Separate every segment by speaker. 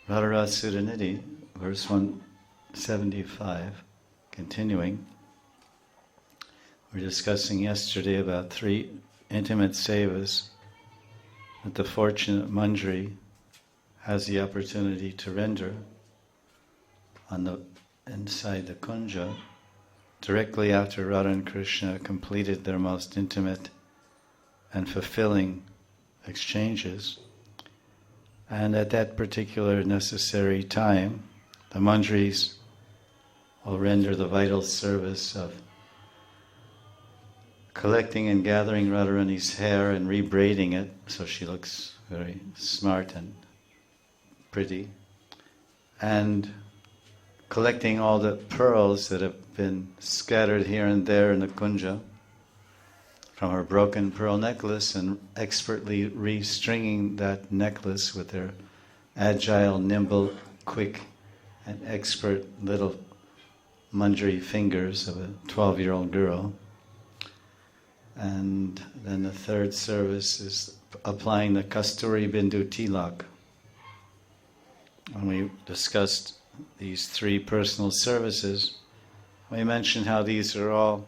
Speaker 1: Radharasudanidhi, verse 175, continuing. We were discussing yesterday about 3 intimate sevas that the fortunate Manjari has the opportunity to render inside the kunja directly after Radha and Krishna completed their most intimate and fulfilling exchanges. And at that particular necessary time, the Manjaris will render the vital service of collecting and gathering Radharani's hair and rebraiding it so she looks very smart and pretty, and collecting all the pearls that have been scattered here and there in the kunja from her broken pearl necklace and expertly restringing that necklace with their agile, nimble, quick, and expert little Manjari fingers of a 12-year-old girl. And then the third service is applying the Kasturi Bindu Tilak. When we discussed these 3 personal services, we mentioned how these are all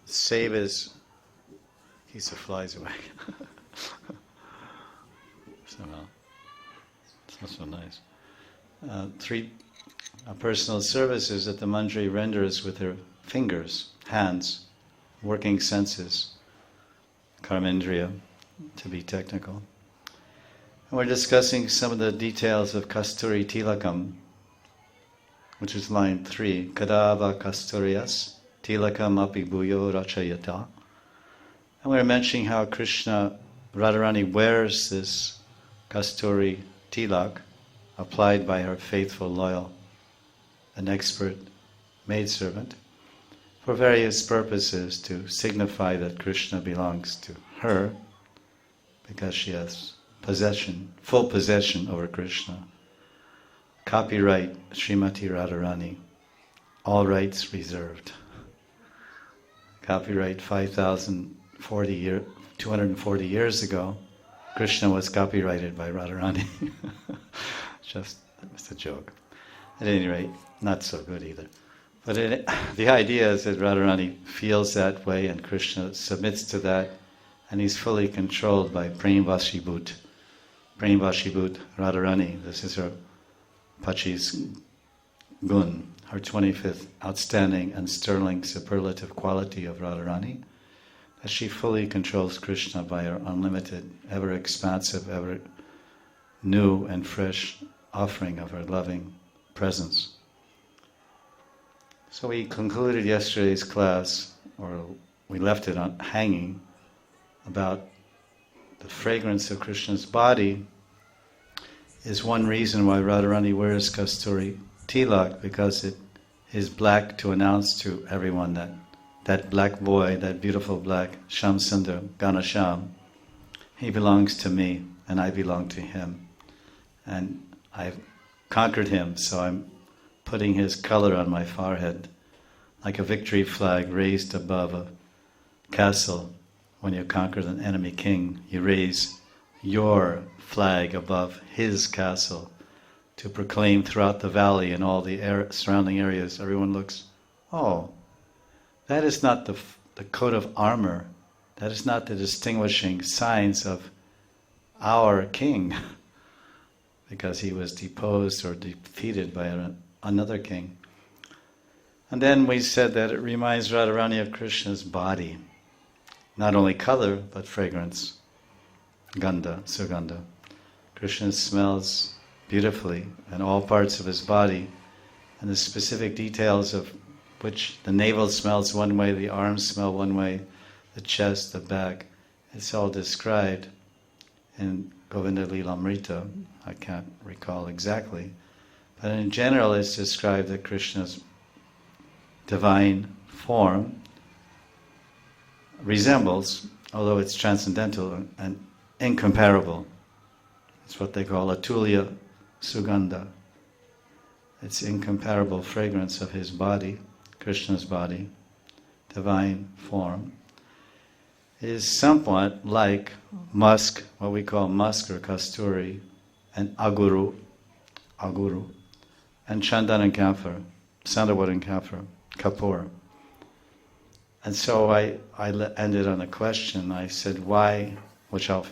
Speaker 1: sevas. Keeps the flies away. Somehow. It's not so nice. 3 personal services that the Manjari renders with her fingers, hands, working senses, karmendriya, to be technical. And we're discussing some of the details of Kasturi Tilakam, which is line 3. Kadava Kasturiyas Tilakam api bhuyo rachayata. And we were mentioning how Krishna, Radharani wears this Kasturi Tilak, applied by her faithful, loyal, and expert maidservant, for various purposes, to signify that Krishna belongs to her, because she has full possession over Krishna. Copyright Srimati Radharani, all rights reserved. Copyright 240 years ago, Krishna was copyrighted by Radharani. Just a joke. At any rate, not so good either. But the idea is that Radharani feels that way and Krishna submits to that, and he's fully controlled by Prem Vashibhut. Prem Vashibhut Radharani, this is her Pachi's gun, her 25th outstanding and sterling superlative quality of Radharani, that she fully controls Krishna by her unlimited, ever-expansive, ever-new and fresh offering of her loving presence. So we concluded yesterday's class, or we left it on hanging, about the fragrance of Krishna's body is one reason why Radharani wears Kasturi Tilak, because it is black to announce to everyone that black boy, that beautiful black Sham Sundar, Ganasham, he belongs to me and I belong to him. And I've conquered him, so I'm putting his color on my forehead, like a victory flag raised above a castle. When you conquer an enemy king, you raise your flag above his castle to proclaim throughout the valley and all the surrounding areas. Everyone looks, oh, that is not the coat of armor. That is not the distinguishing signs of our king, because he was deposed or defeated by another king. And then we said that it reminds Radharani of Krishna's body. Not only color, but fragrance. Gandha, Sugandha. Krishna smells beautifully in all parts of his body, and the specific details of which the navel smells one way, the arms smell one way, the chest, the back, it's all described in Govinda Lilamrita. I can't recall exactly. But in general it's described that Krishna's divine form resembles, although it's transcendental and incomparable. It's what they call Atulya Sugandha. It's incomparable fragrance of his body, Krishna's body, divine form, is somewhat like musk, what we call musk or kasturi, and aguru. aguru, and chandan and camphor, sandalwood and camphor, kapoor. And so I ended on a question. I said, why, which I'll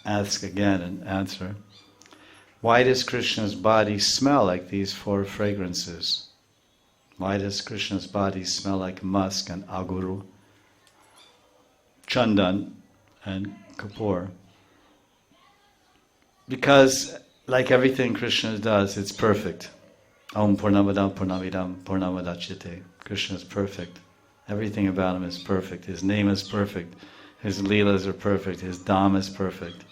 Speaker 1: ask again and answer, why does Krishna's body smell like these 4 fragrances? Why does Krishna's body smell like musk and aguru, chandan and kapoor? Because, like everything Krishna does, it's perfect. Om Purnamidam Purnamidam Purnamidachyate. Krishna is perfect. Everything about him is perfect. His name is perfect. His leelas are perfect. His dham is perfect.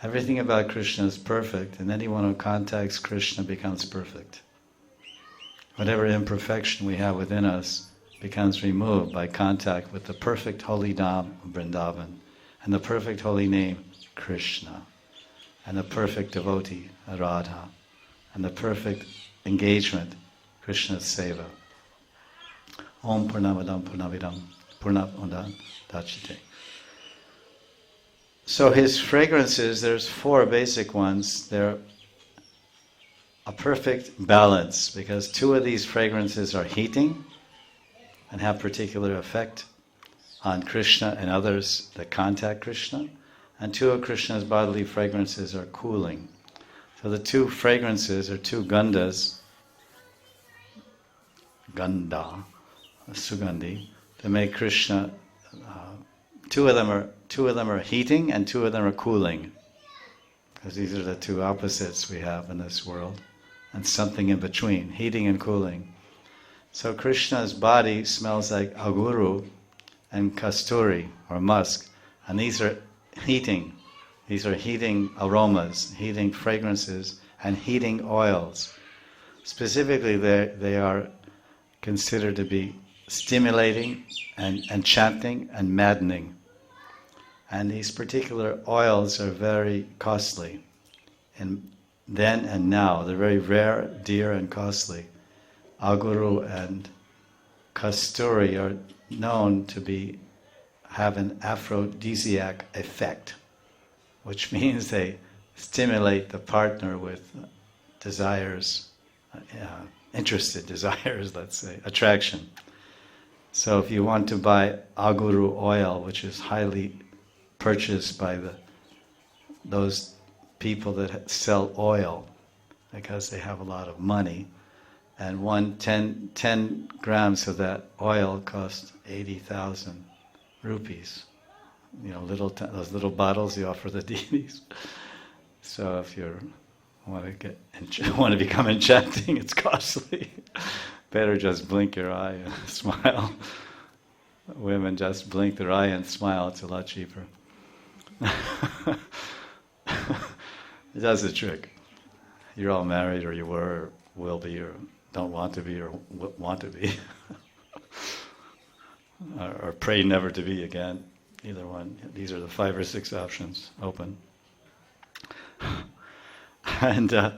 Speaker 1: Everything about Krishna is perfect, and anyone who contacts Krishna becomes perfect. Whatever imperfection we have within us becomes removed by contact with the perfect holy dham of Vrindavan, and the perfect holy name, Krishna, and the perfect devotee, Radha, and the perfect engagement, Krishna's seva. Om Purnamadam Purnavidam Purnamidam Dachite. So his fragrances, there's 4 basic ones. They're a perfect balance, because 2 of these fragrances are heating and have particular effect on Krishna and others that contact Krishna, and 2 of Krishna's bodily fragrances are cooling. So the 2 fragrances are 2 gandhas, gandha, sugandhi, to make Krishna. 2 of them are heating, and 2 of them are cooling, because these are the 2 opposites we have in this world, and something in between, heating and cooling. So Krishna's body smells like aguru and kasturi, or musk, and these are heating. These are heating aromas, heating fragrances, and heating oils. Specifically, they are considered to be stimulating and enchanting and maddening. And these particular oils are very costly. And then and now, they're very rare, dear, and costly. Aguru and kasturi are known to have an aphrodisiac effect, which means they stimulate the partner with desires, interested desires, let's say, attraction. So if you want to buy aguru oil, which is highly purchased by those people that sell oil, because they have a lot of money, and 10 grams of that oil costs 80,000 rupees. You know, those little bottles you offer the deities. So if you want to become enchanting, it's costly. Better just blink your eye and smile. Women just blink their eye and smile. It's a lot cheaper. It does the trick. You're all married, or you were, or will be, or don't want to be, or want to be. or pray never to be again. Either one. These are the 5 or 6 options open. And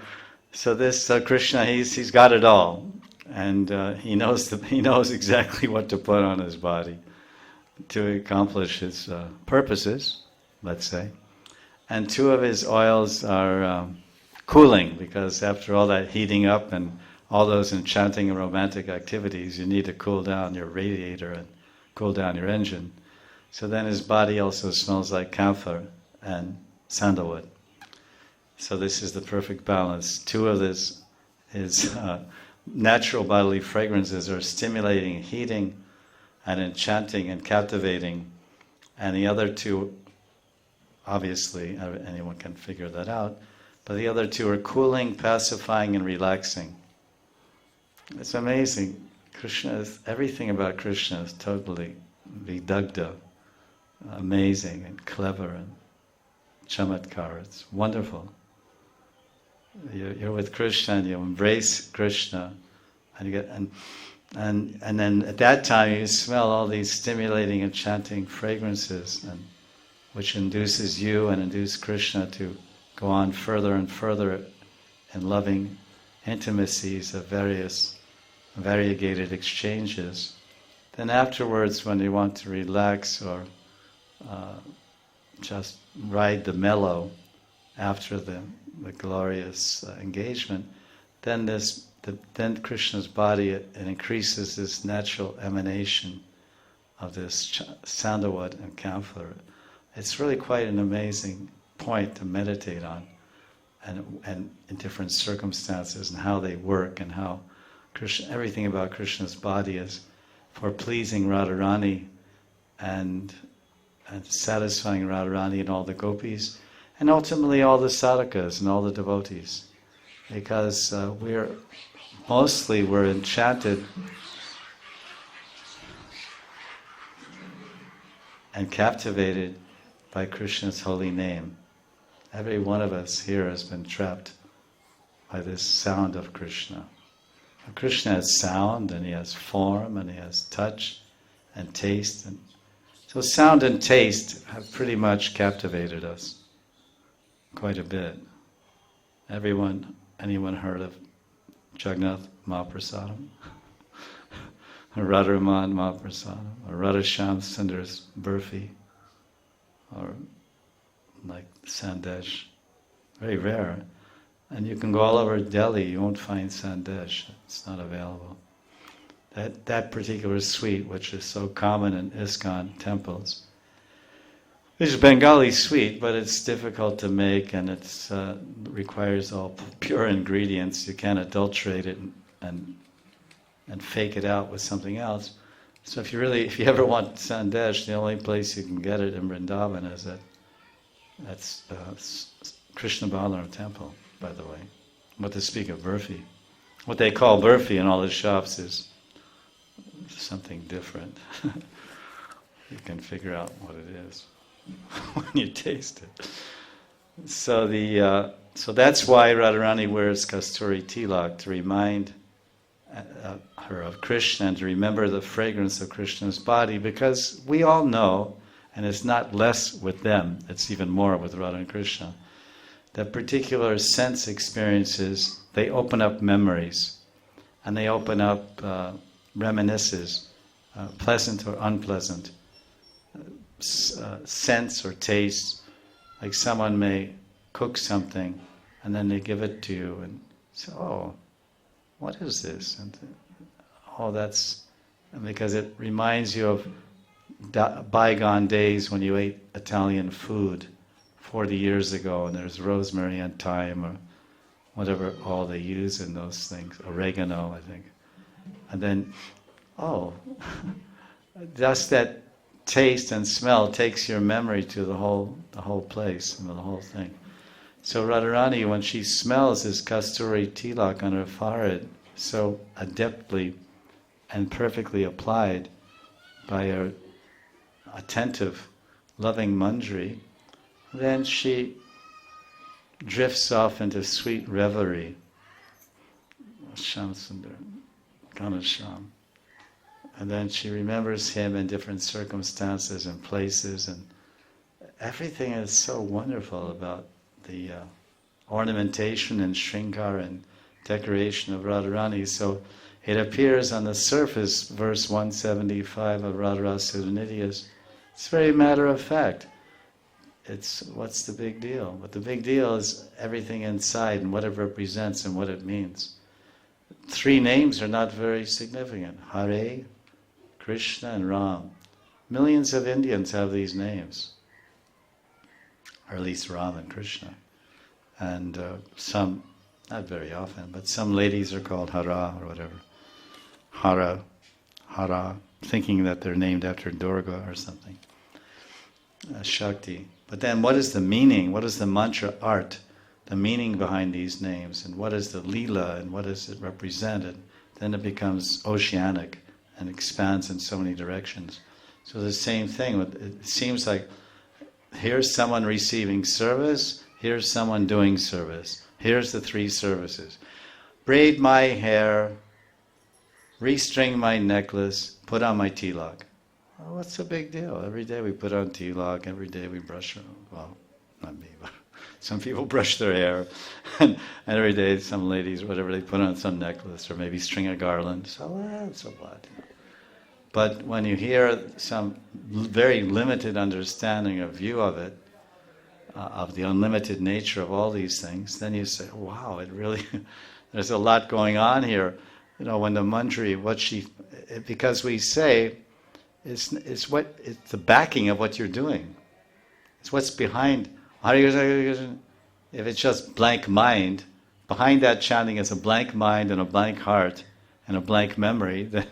Speaker 1: so Krishna, he's got it all, and he knows exactly what to put on his body to accomplish his purposes, let's say. And 2 of his oils are cooling, because after all that heating up and all those enchanting and romantic activities, you need to cool down your radiator and cool down your engine. So then his body also smells like camphor and sandalwood. So this is the perfect balance. 2 of his natural bodily fragrances are stimulating, heating, and enchanting and captivating. And the other 2, obviously, anyone can figure that out, but the other 2 are cooling, pacifying, and relaxing. It's amazing. Everything about Krishna is totally vidagdha, amazing and clever and chamatkar. It's wonderful. You're with Krishna and you embrace Krishna, and and then at that time you smell all these stimulating, enchanting fragrances, which induces you and induces Krishna to go on further and further in loving intimacies of various variegated exchanges. Then afterwards, when you want to relax or just ride the mellow after the glorious engagement, then Krishna's body, it increases this natural emanation of this sandalwood and camphor. It's really quite an amazing point to meditate on, and in different circumstances, and how they work, and how everything about Krishna's body is for pleasing Radharani and satisfying Radharani and all the gopis, and ultimately all the sadhakas and all the devotees, because we're enchanted and captivated by Krishna's holy name. Every one of us here has been trapped by this sound of Krishna. Krishna has sound, and he has form, and he has touch and taste, and so sound and taste have pretty much captivated us quite a bit. Anyone heard of Jagannath Mahaprasadam? Radharaman Mahaprasadam? Or Radhasham Sundar's Burfi? Or like Sandesh? Very rare. And you can go all over Delhi, you won't find Sandesh. It's not available. That particular sweet, which is so common in ISKCON temples, it's a Bengali sweet, but it's difficult to make, and it requires all pure ingredients. You can't adulterate it and fake it out with something else. So if you ever want Sandesh, the only place you can get it in Vrindavan is that's Krishna Balaram temple, by the way. What to speak of Burfi. What they call Burfi in all the shops is something different. You can figure out what it is when you taste it. So that's why Radharani wears Kasturi Tilak, to remind her of Krishna and to remember the fragrance of Krishna's body, because we all know, and it's not less with them, it's even more with Radha and Krishna, that particular sense experiences, they open up memories, and they open up reminiscences, pleasant or unpleasant, sense or taste. Like someone may cook something, and then they give it to you, and say, "Oh, what is this?" And because it reminds you of bygone days when you ate Italian food 40 years ago, and there's rosemary and thyme or whatever all they use in those things, oregano, I think. And then, just that taste and smell takes your memory to the whole place and the whole thing. So Radharani, when she smells this Kasturi Tilak on her forehead, so adeptly and perfectly applied by her attentive, loving Manjari, then she drifts off into sweet reverie. Sham Sundar, Ganasham. And then she remembers him in different circumstances and places, and everything is so wonderful about the ornamentation and shrinkar and decoration of Radharani. So it appears on the surface, verse 175 of Radharasa Nityas, it's very matter of fact. It's what's the big deal? But the big deal is everything inside and what it represents and what it means. 3 names are not very significant. Hare, Krishna, and Ram. Millions of Indians have these names, or at least Ram and Krishna. And some, not very often, but some ladies are called Hara or whatever. Hara, thinking that they're named after Durga or something. Shakti. But then what is the meaning? What is the mantra art? The meaning behind these names, and what is the lila, and what does it represent? And then it becomes oceanic and expands in so many directions. So the same thing, it seems like here's someone receiving service, here's someone doing service. Here's the 3 services. Braid my hair, restring my necklace, put on my tilak. Well, what's the big deal? Every day we put on tilak, every day we brush, well, not me, but some people brush their hair, and every day some ladies, whatever, they put on some necklace or maybe string a garland. So what? But when you hear some very limited understanding or view of it, of the unlimited nature of all these things, then you say, wow, it really, there's a lot going on here. When the Manjari, because we say, it's the backing of what you're doing. It's what's behind. If it's just blank mind, behind that chanting is a blank mind and a blank heart and a blank memory, then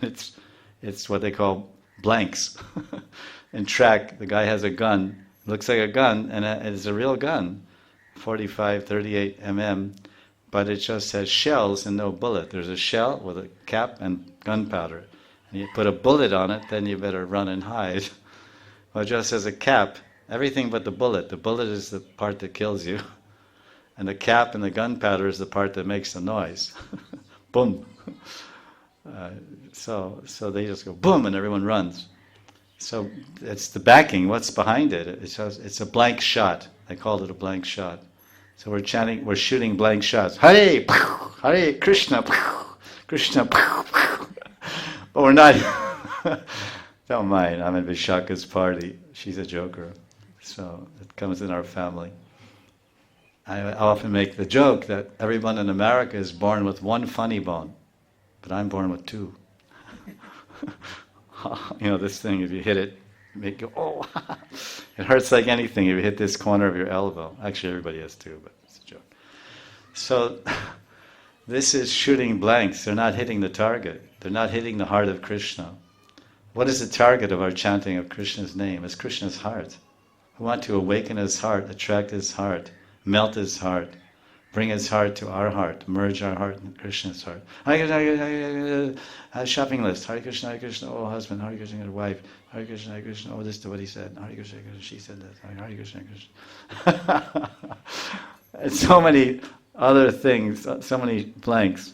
Speaker 1: it's what they call blanks. In track, the guy has a gun, looks like a gun, and it's a real gun, 45, 38 mm, but it just has shells and no bullet. There's a shell with a cap and gunpowder. And you put a bullet on it, then you better run and hide. Well, it just has a cap, everything but the bullet. The bullet is the part that kills you. And the cap and the gunpowder is the part that makes the noise. Boom. So they just go boom and everyone runs. So it's the backing, what's behind it. It's a blank shot. They called it a blank shot. So we're shooting blank shots. Hare, Hare Krishna, Krishna. But we're not, don't mind, I'm at Vishaka's party. She's a joker. So it comes in our family. I often make the joke that everyone in America is born with one funny bone, but I'm born with two. This thing, if you hit it, make you, oh, it hurts like anything if you hit this corner of your elbow. Actually, everybody has two, but it's a joke. So, this is shooting blanks. They're not hitting the target. They're not hitting the heart of Krishna. What is the target of our chanting of Krishna's name? It's Krishna's heart. We want to awaken his heart, attract his heart, melt his heart, bring his heart to our heart, merge our heart in Krishna's heart. Hare Krishna, shopping list. Hare Krishna, oh husband. Hare Krishna, wife. Hare Krishna, oh this is what he said. Hare Krishna, she said that. Hare Krishna, Krishna. And so many other things, so many blanks.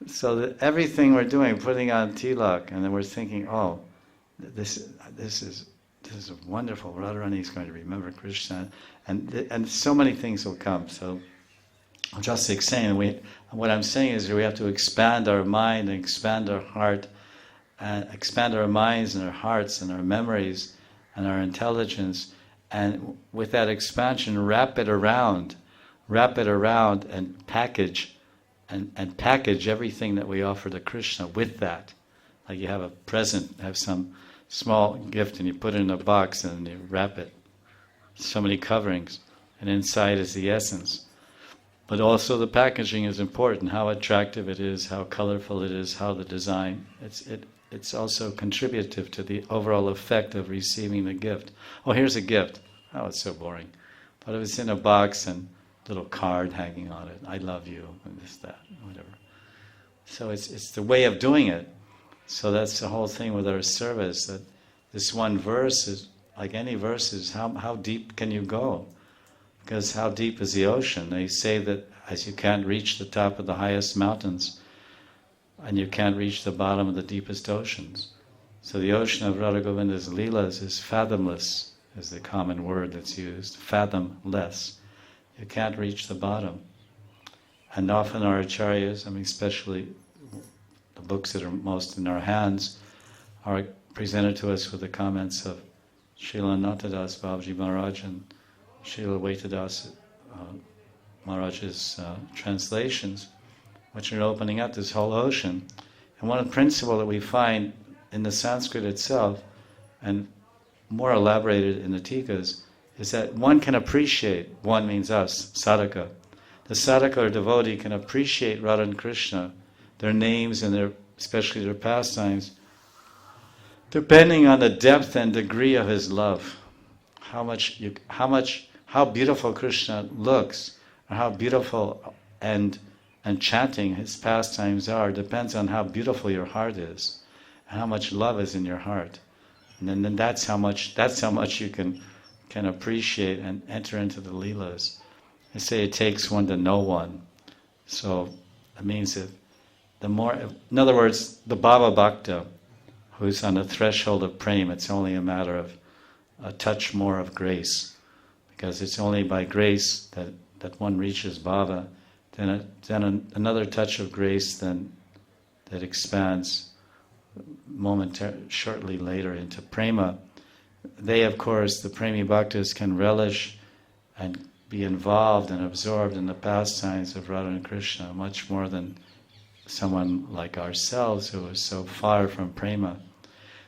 Speaker 1: So that everything we're doing, putting on tilak, and then we're thinking, oh, this is wonderful. Radharani is going to remember Krishna, and so many things will come. So I'm just saying, what I'm saying is we have to expand our mind and expand our heart, and expand our minds and our hearts and our memories and our intelligence, and with that expansion, wrap it around and package everything that we offer to Krishna with that. Like you have a present, have some small gift and you put it in a box and you wrap it. So many coverings, and inside is the essence. But also the packaging is important, how attractive it is, how colorful it is, how the design. It's also contributive to the overall effect of receiving the gift. Oh, here's a gift. Oh, it's so boring. But if it's in a box and little card hanging on it, I love you, and this, that, whatever. So it's the way of doing it. So that's the whole thing with our service, that this one verse is, like any verse, is how deep can you go? Because how deep is the ocean? They say that as you can't reach the top of the highest mountains, and you can't reach the bottom of the deepest oceans. So the ocean of Radha Govinda's Leelas is fathomless, is the common word that's used, fathomless. You can't reach the bottom. And often our acharyas, especially the books that are most in our hands, are presented to us with the comments of Srila Anantadas Babaji Maharaj and Srila Vaitadas Maharaj's translations, which are opening up this whole ocean. And one principle that we find in the Sanskrit itself, and more elaborated in the Tikas, is that one can appreciate, one means us, sadhaka. The sadhaka or devotee can appreciate Radha and Krishna, their names and especially their pastimes, depending on the depth and degree of his love. How beautiful Krishna looks, or how beautiful and chanting his pastimes are, depends on how beautiful your heart is, and how much love is in your heart. And then that's how much you can appreciate and enter into the Leelas. They say it takes one to know one. So that means that in other words, the Bhava Bhakta, who's on the threshold of prema, it's only a matter of a touch more of grace. Because it's only by grace that one reaches bhava, then another touch of grace that expands shortly later into prema. They, of course, the premi bhaktas can relish and be involved and absorbed in the pastimes of Radha and Krishna, much more than someone like ourselves who is so far from prema.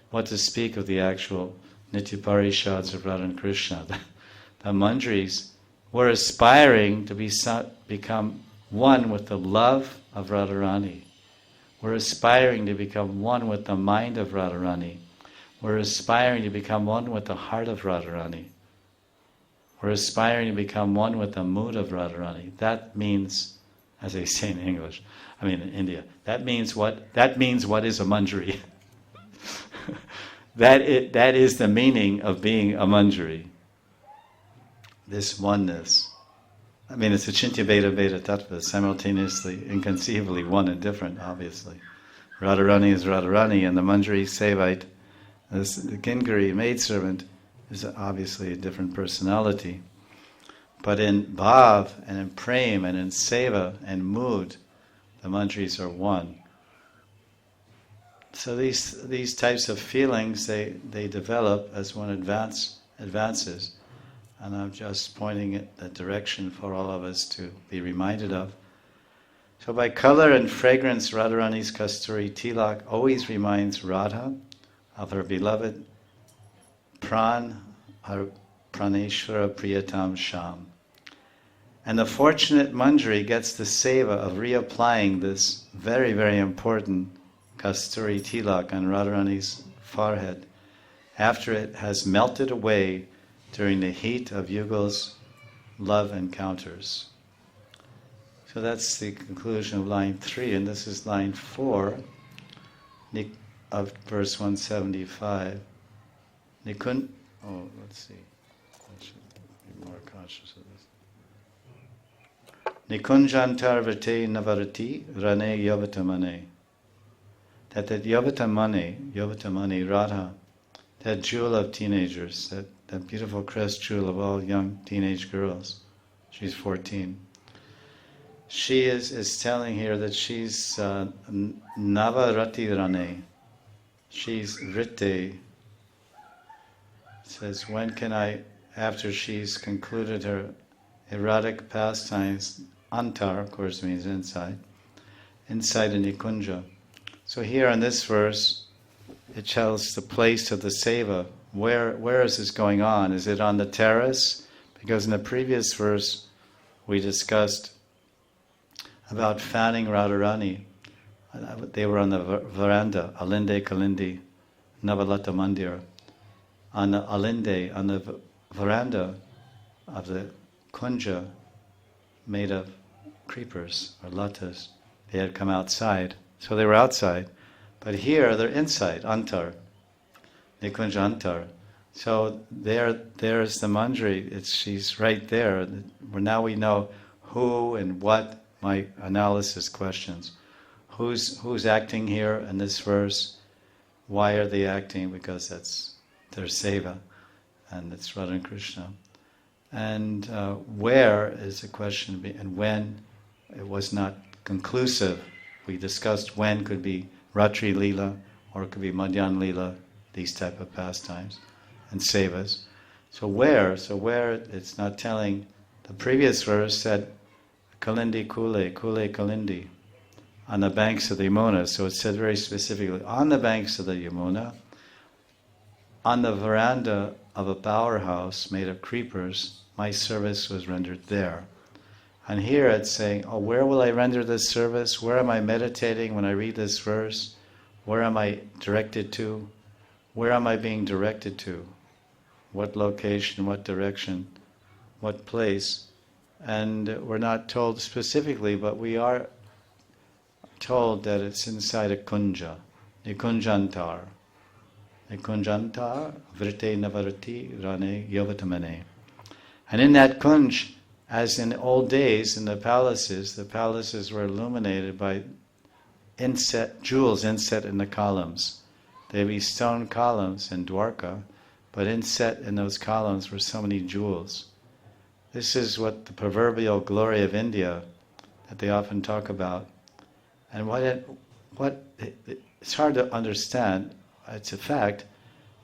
Speaker 1: What to speak of the actual Nityaparishads of Radha and Krishna. The Manjaris were aspiring to become one with the love of Radharani. We're aspiring to become one with the mind of Radharani. We're aspiring to become one with the heart of Radharani. We're aspiring to become one with the mood of Radharani. That means, as they say in English, in India, that means what is a Manjari. That is the meaning of being a Manjari. This oneness. It's a Chintya Veda Veda Tattva, simultaneously, inconceivably one and different, obviously. Radharani is Radharani, and the Manjari Sevite, the Kingari maidservant, is obviously a different personality. But in Bhav, and in Prem, and in Seva, and Mood, the Manjaris are one. So these types of feelings, they develop as one advances. And I'm just pointing at that direction for all of us to be reminded of. So by color and fragrance, Radharani's Kasturi Tilak always reminds Radha of her beloved Pran, her Praneshwara Priyatam Sham. And the fortunate Manjari gets the seva of reapplying this very, very important Kasturi Tilak on Radharani's forehead after it has melted away during the heat of Yugal's love encounters. So that's the conclusion of line 3, and this is line 4 of verse 175. Let's see. I should be more conscious of this. Nikunjantar vate navarati rane yavatamane. That Yavatamane, Radha, that jewel of teenagers, that beautiful crest jewel of all young teenage girls. She's 14. She is telling here that she's Navarati Rane. She's Rite. It says, when can I, after she's concluded her erotic pastimes, Antar, of course, means inside the Nikunja. So here in this verse, it tells the place of the seva. Where is this going on? Is it on the terrace? Because in the previous verse, we discussed about fanning Radharani. They were on the veranda, Alinde Kalindi, Navalata Mandir. On the Alinde, on the veranda of the kunja made of creepers or latas. They had come outside. So they were outside. But here they're inside, Antar. Nikunja Antar. So there's the Manjari. She's right there. Now we know who and what. My analysis questions. Who's acting here in this verse? Why are they acting? Because that's their seva, and it's Radha and Krishna. And where is the question, and when it was not conclusive. We discussed when could be Ratri Lila, or it could be Madhyan Lila, these type of pastimes, and sevas. So where it's not telling. The previous verse said, Kalindi Kule Kalindi, on the banks of the Yamuna. So it said very specifically, on the banks of the Yamuna, on the veranda of a powerhouse made of creepers, my service was rendered there. And here it's saying, where will I render this service? Where am I meditating when I read this verse? Where am I directed to? Where am I being directed to? What location, what direction, what place? And we're not told specifically, but we are told that it's inside a kunja, Nikunjantar. Nikunjantar, Vrite Navarati, Rane Yavatamane. And in that kunj, as in old days in the palaces were illuminated by jewels inset in the columns. There'd be stone columns in Dwarka, but inset in those columns were so many jewels. This is what the proverbial glory of India that they often talk about. And it's hard to understand, it's a fact,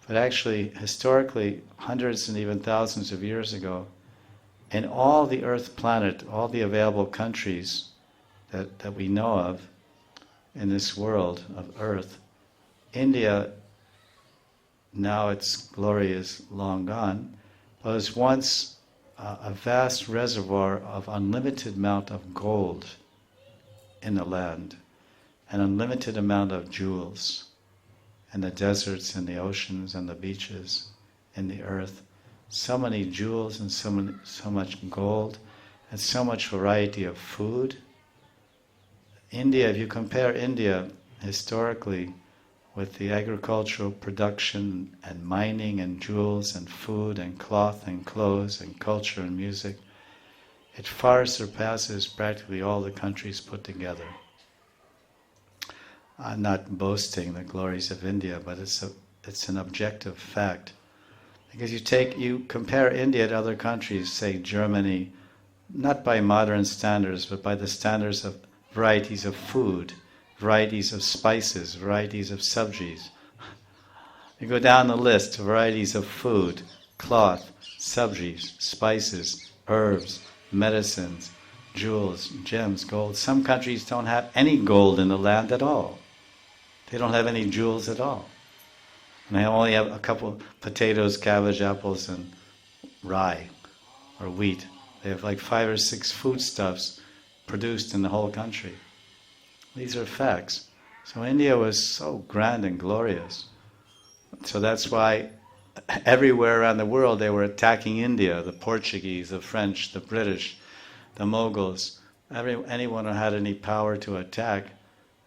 Speaker 1: but actually historically, hundreds and even thousands of years ago, in all the Earth planet, all the available countries that we know of in this world of Earth, India, now its glory is long gone, was once a vast reservoir of unlimited amount of gold in the land, an unlimited amount of jewels in the deserts and the oceans and the beaches in the earth. So many jewels and so much gold and so much variety of food. India, if you compare India historically with the agricultural production and mining and jewels and food and cloth and clothes and culture and music, it far surpasses practically all the countries put together. I'm not boasting the glories of India, but it's an objective fact. Because you compare India to other countries, say Germany, not by modern standards, but by the standards of varieties of food, varieties of spices, varieties of sabjis. You go down the list, varieties of food, cloth, sabjis, spices, herbs, medicines, jewels, gems, gold. Some countries don't have any gold in the land at all. They don't have any jewels at all. And they only have a couple potatoes, cabbage, apples, and rye or wheat. They have like 5 or 6 foodstuffs produced in the whole country. These are facts. So India was so grand and glorious. So that's why everywhere around the world they were attacking India, the Portuguese, the French, the British, the Mughals. Anyone who had any power to attack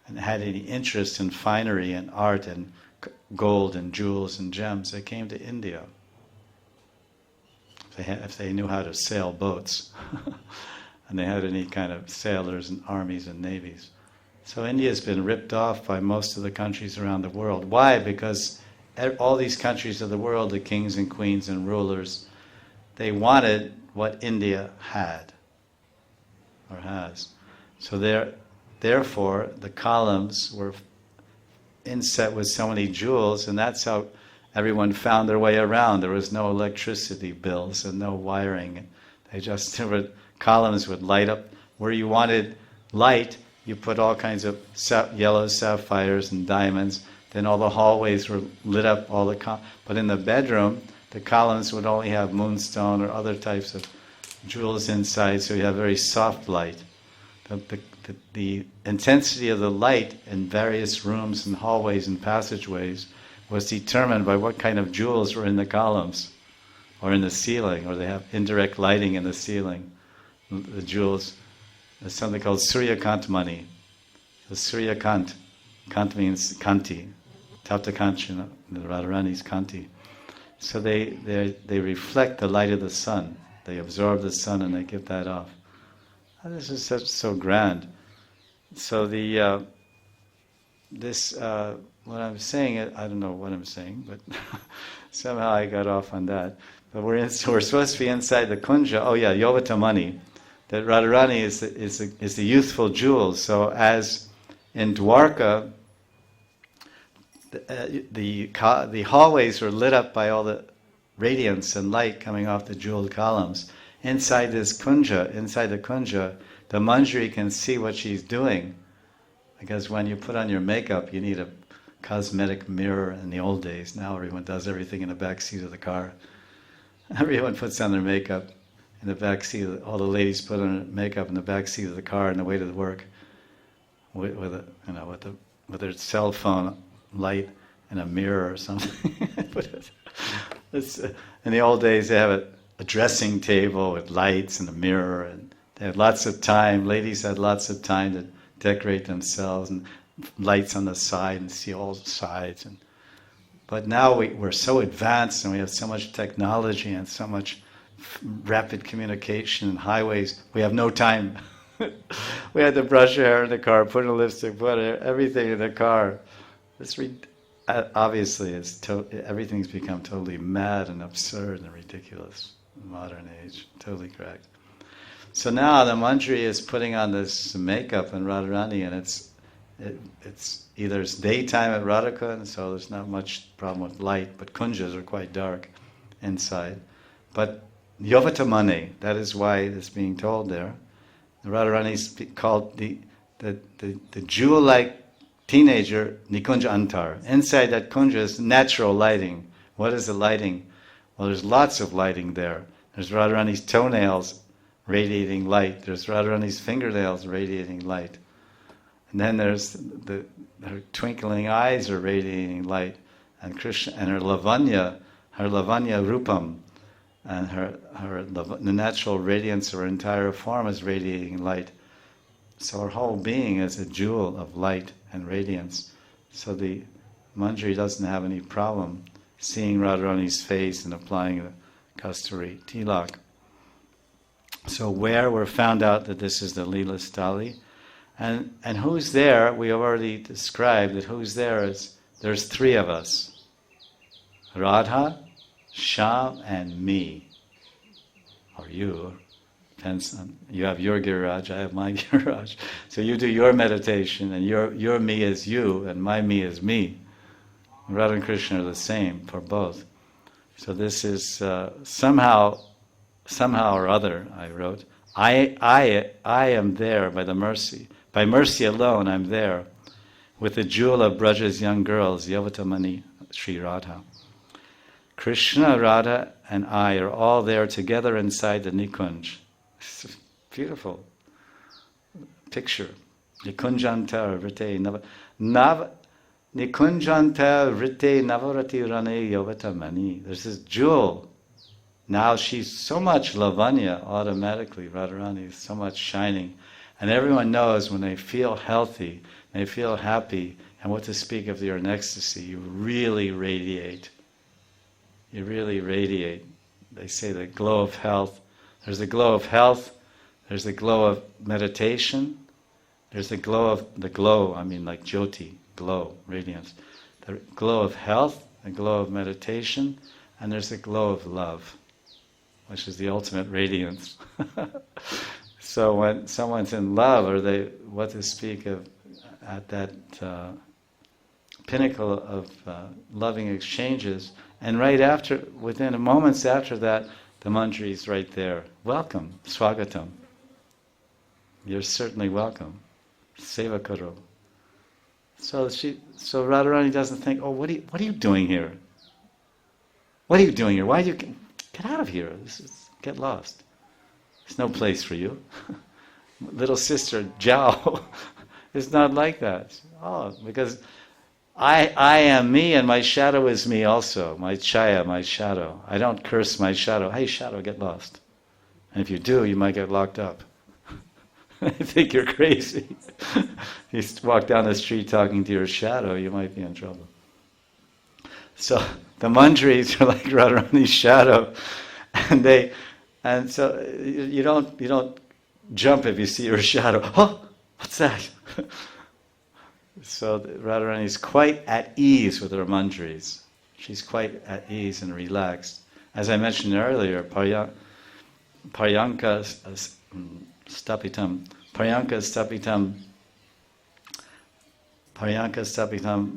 Speaker 1: and had any interest in finery and art and gold and jewels and gems, they came to India. If they knew how to sail boats and they had any kind of sailors and armies and navies. So India's been ripped off by most of the countries around the world. Why? Because all these countries of the world, the kings and queens and rulers, they wanted what India had or has. So therefore, the columns were inset with so many jewels, and that's how everyone found their way around. There was no electricity bills and no wiring. Columns would light up. Where you wanted light, you put all kinds of yellow sapphires and diamonds. Then all the hallways were lit up, but in the bedroom, the columns would only have moonstone or other types of jewels inside, so you have very soft light. The intensity of the light in various rooms and hallways and passageways was determined by what kind of jewels were in the columns or in the ceiling, or they have indirect lighting in the ceiling. The jewels, there's something called Suryakant money. The Suryakant, Kant means Kanti, Tapta Kanchana, the Radharani's Kanti. So they reflect the light of the sun. They absorb the sun and they give that off. This is so grand. So what I'm saying, I don't know what I'm saying, but somehow I got off on that. But we're supposed to be inside the kunja. Oh yeah, Yovatamani. That Radharani is the youthful jewel. So as in Dwarka, the hallways were lit up by all the radiance and light coming off the jeweled columns. Inside the kunja, the Manjari can see what she's doing. Because when you put on your makeup, you need a cosmetic mirror in the old days. Now everyone does everything in the back seat of the car. Everyone puts on their makeup in the back seat. All the ladies put on their makeup in the back seat of the car on the way to the work, with their cell phone light and a mirror or something. In the old days, they have a dressing table with lights and a mirror, and they had lots of time. Ladies had lots of time to decorate themselves, and lights on the side and see all the sides. But now we're so advanced and we have so much technology and so much rapid communication and highways. We have no time. We had to brush our hair in the car, put on lipstick, put everything in the car. Obviously, everything's become totally mad and absurd and ridiculous in the modern age. Totally correct. So now the Manjari is putting on this makeup in Radharani, and it's either it's daytime at Radhika, and so there's not much problem with light, but kunjas are quite dark inside. But Yovatamane, that is why it's being told there. The Radharani is called the jewel-like teenager, Nikunja Antar. Inside that kunja is natural lighting. What is the lighting? Well, there's lots of lighting there. There's Radharani's toenails radiating light. There's Radharani's fingernails radiating light. And then there's her twinkling eyes are radiating light. And Krishna and her lavanya rupam, and the natural radiance of her entire form is radiating light. So her whole being is a jewel of light and radiance. So the Manjari doesn't have any problem seeing Radharani's face and applying the Kasturi tilak. So where we're found out that this is the Leela Stali, and who's there, we have already described that who's there is, there's three of us. Radha, Shyam, and me. Or you. Depends on, you have your Giriraj, I have my Giriraj. So you do your meditation, and your me is you, and my me is me. Radha and Krishna are the same for both. So this is somehow or other, I wrote, I am there by the mercy. By mercy alone, I'm there with the jewel of Braja's young girls, Yavatamani, Sri Radha. Krishna, Radha, and I are all there together inside the Nikunj. It's a beautiful picture. Nikunjanta vrite Nikunjanta vrite navarati rane Yavatamani. There's this jewel. Now she's so much lavanya automatically, Radharani is so much shining. And everyone knows when they feel healthy, they feel happy, and what to speak of your ecstasy, you really radiate. You really radiate. They say the glow of health. There's the glow of health, there's the glow of meditation, there's the glow, I mean like jyoti, glow, radiance. The glow of health, the glow of meditation, and there's the glow of love, which is the ultimate radiance. So when someone's in love, or what to speak of at that pinnacle of loving exchanges, and right after, within moments after that, the Manjari is right there. Welcome, swagatam. You're certainly welcome. Seva karo. So Radharani doesn't think, oh, what are you doing here? What are you doing here? Why do you get out of here? Get lost. There's no place for you. Little sister Jiao is not like that. Oh, because I am me and my shadow is me also. My chaya, my shadow. I don't curse my shadow. Hey, shadow, get lost. And if you do, you might get locked up. I think you're crazy. You walk down the street talking to your shadow, you might be in trouble. So the Manjaris are like Radharani's shadow, and so you don't jump if you see your shadow. Oh, what's that? So Radharani is quite at ease with her Manjaris. She's quite at ease and relaxed. As I mentioned earlier, Paryanka stapitam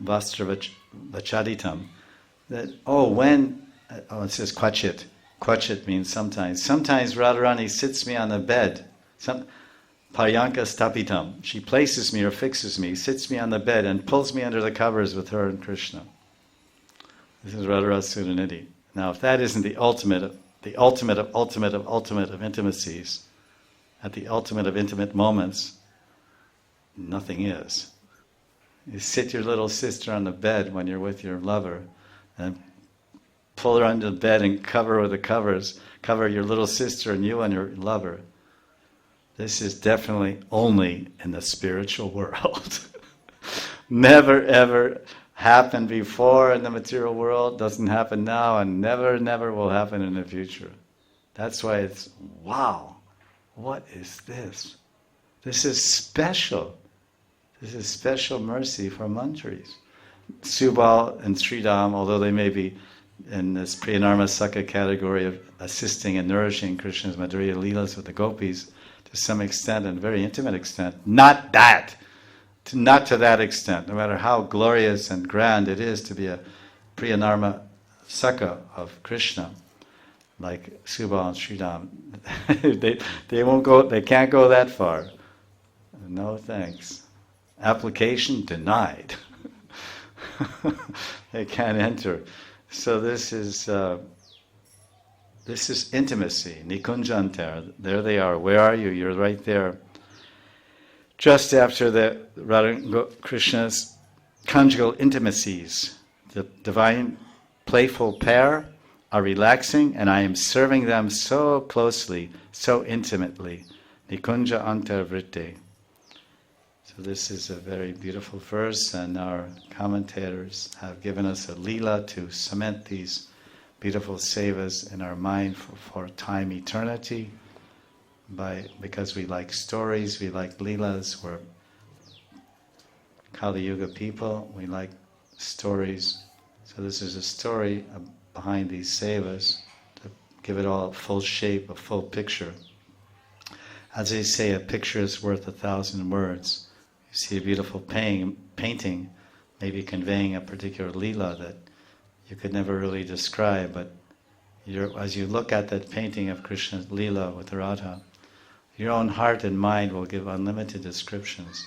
Speaker 1: vastra vachaditam. That it says kvachit. Kvachit means sometimes. Sometimes Radharani sits me on the bed. Paryanka stapitam. She places me or fixes me, sits me on the bed and pulls me under the covers with her and Krishna. This is Radharasa Sudhanidhi. Now if that isn't the ultimate of intimacies, at the ultimate of intimate moments, nothing is. You sit your little sister on the bed when you're with your lover and pull her under the bed and cover her with the covers, cover your little sister and you and your lover. This is definitely only in the spiritual world. Never ever happened before in the material world, doesn't happen now, and never will happen in the future. That's why it's, wow, what is this? This is special. This is special mercy for Manjaris. Subal and Sridham, although they may be in this Priyanarma Sakha category of assisting and nourishing Krishna's Madhurya Leelas with the gopis to some extent and very intimate extent, not to that extent, no matter how glorious and grand it is to be a Priyanarma Sakha of Krishna. like Subal and Sridham. They won't go. They can't go that far. No thanks. Application denied. They can't enter. So this is intimacy. Nikunjantar. There they are. Where are you? You're right there. Just after the Radha Krishna's conjugal intimacies, the divine playful pair are relaxing, and I am serving them so closely, so intimately. Nikunja antar vritte. So this is a very beautiful verse, and our commentators have given us a lila to cement these beautiful sevas in our mind for time eternity. Because we like stories, we like leelas, we're Kali Yuga people, we like stories. So this is a story behind these sevas to give it all a full shape, a full picture. As they say, a picture is worth 1,000 words. You see a beautiful painting, maybe conveying a particular leela that you could never really describe, but as you look at that painting of Krishna's leela with Radha, your own heart and mind will give unlimited descriptions,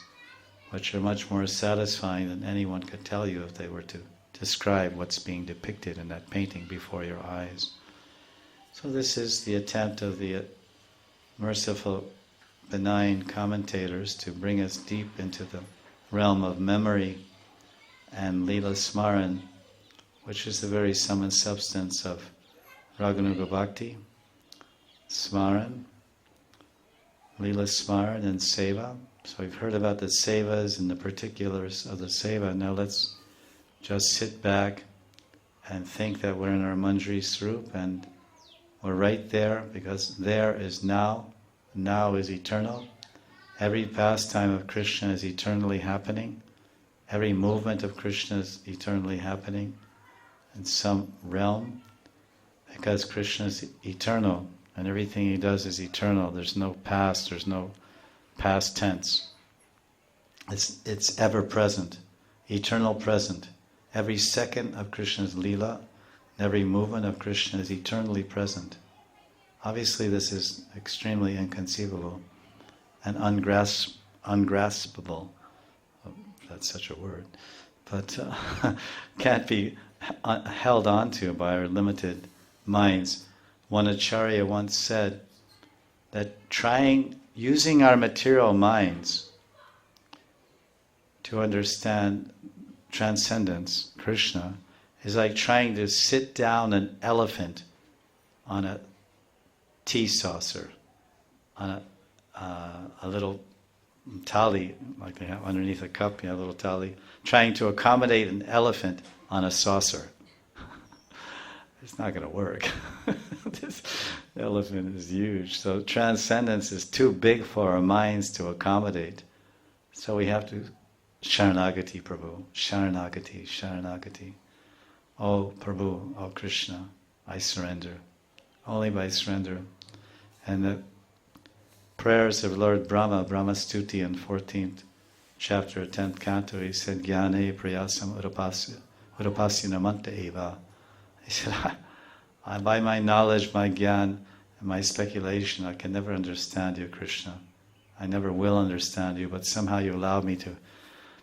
Speaker 1: which are much more satisfying than anyone could tell you if they were to describe what's being depicted in that painting before your eyes. So this is the attempt of the merciful, benign commentators to bring us deep into the realm of memory and Leela Smaran, which is the very sum and substance of Raganuga Bhakti, Smaran, Leela Smaran, and Seva. So we've heard about the Sevas and the particulars of the Seva. Now let's just sit back and think that we're in our Manjari Swarup and we're right there, because there is now. Now is eternal. Every pastime of Krishna is eternally happening. Every movement of Krishna is eternally happening in some realm, because Krishna is eternal and everything he does is eternal. There's no past, there's no past tense. It's ever present, eternal present. Every second of Krishna's Leela, every movement of Krishna is eternally present. Obviously this is extremely inconceivable and ungraspable, if that's such a word, but can't be held onto by our limited minds. One Acharya once said that using our material minds to understand transcendence, Krishna, is like trying to sit down an elephant on a tea saucer, on a little tali, like they have underneath a cup, a little tali, trying to accommodate an elephant on a saucer. It's not going to work. This elephant is huge. So transcendence is too big for our minds to accommodate. So we have to Sharanagati Prabhu, Sharanagati, Sharanagati. Oh Prabhu, oh Krishna, I surrender. Only by surrender. And the prayers of Lord Brahma, Brahma Stuti in 14th chapter, 10th canto, he said, Gyane prayasam urupasya namanta eva. He said, by my knowledge, my gyan, and my speculation, I can never understand you, Krishna. I never will understand you, but somehow you allowed me to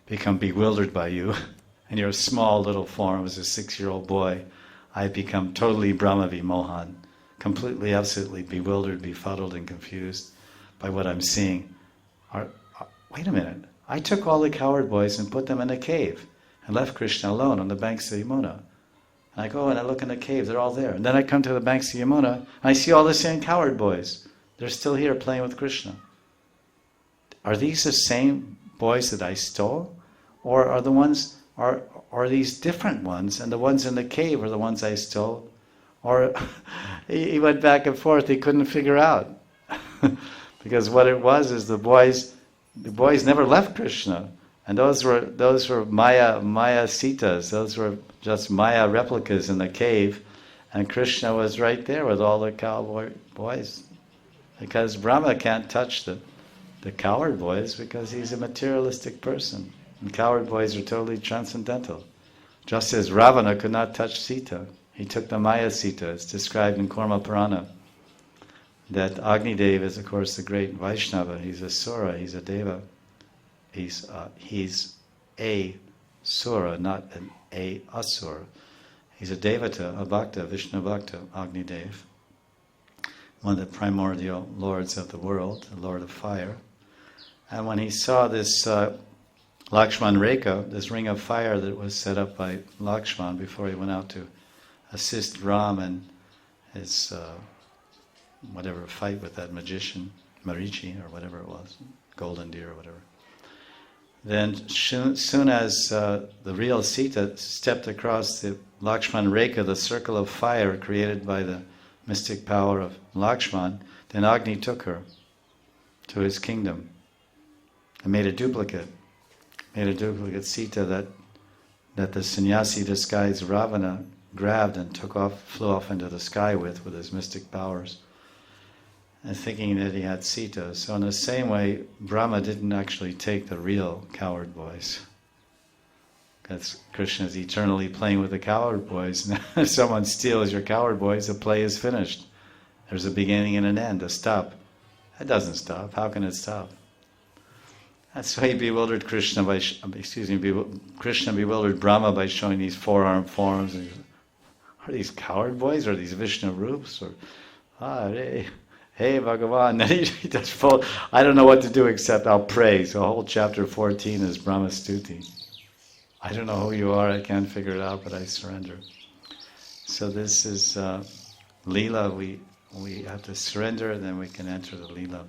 Speaker 1: become bewildered by you. In your small little form as a 6-year-old boy, I become totally Brahma Vimohan, completely, absolutely bewildered, befuddled, and confused by what I'm seeing. Wait a minute, I took all the coward boys and put them in a cave and left Krishna alone on the banks of Yamuna. And I go and I look in the cave, they're all there. And then I come to the banks of Yamuna, and I see all the same coward boys. They're still here playing with Krishna. Are these the same boys that I stole? Or are the ones, are these different ones, and the ones in the cave are the ones I stole? Or he went back and forth, he couldn't figure out. Because what it was is the boys never left Krishna. And those were Maya Sitas, those were just Maya replicas in the cave, and Krishna was right there with all the cowboy boys. Because Brahma can't touch the coward boys because he's a materialistic person. And coward boys are totally transcendental. Just as Ravana could not touch Sita. He took the Maya Sita. It's described in Kurma Purana that Agnidev is, of course, the great Vaishnava. He's a Sura, he's a Deva. He's a Sura, not a Asura. He's a Devata, a Bhakta, Vishnu Bhakta, Agnidev. One of the primordial lords of the world, the Lord of Fire. And when he saw this Lakshman Rekha, this ring of fire that was set up by Lakshman before he went out to assist Ram in his whatever fight with that magician, Marichi or whatever it was, Golden Deer or whatever. Then soon as the real Sita stepped across the Lakshman Rekha, the circle of fire created by the mystic power of Lakshman, then Agni took her to his kingdom and made a duplicate Sita that the sannyasi disguised Ravana grabbed and flew off into the sky with his mystic powers, and thinking that he had Sita. So in the same way, Brahma didn't actually take the real coward boys. Because Krishna is eternally playing with the coward boys. Now, if someone steals your coward boys, the play is finished. There's a beginning and an end, a stop. It doesn't stop. How can it stop? That's why he bewildered Krishna Krishna bewildered Brahma by showing these four-armed forms. Are these coward boys? Or are these Vishnu Rups? Or, hey Bhagavan. And then he does full, I don't know what to do except I'll pray. So whole chapter 14 is Brahma Stuti. I don't know who you are, I can't figure it out, but I surrender. So this is Leela. We have to surrender, and then we can enter the Leela.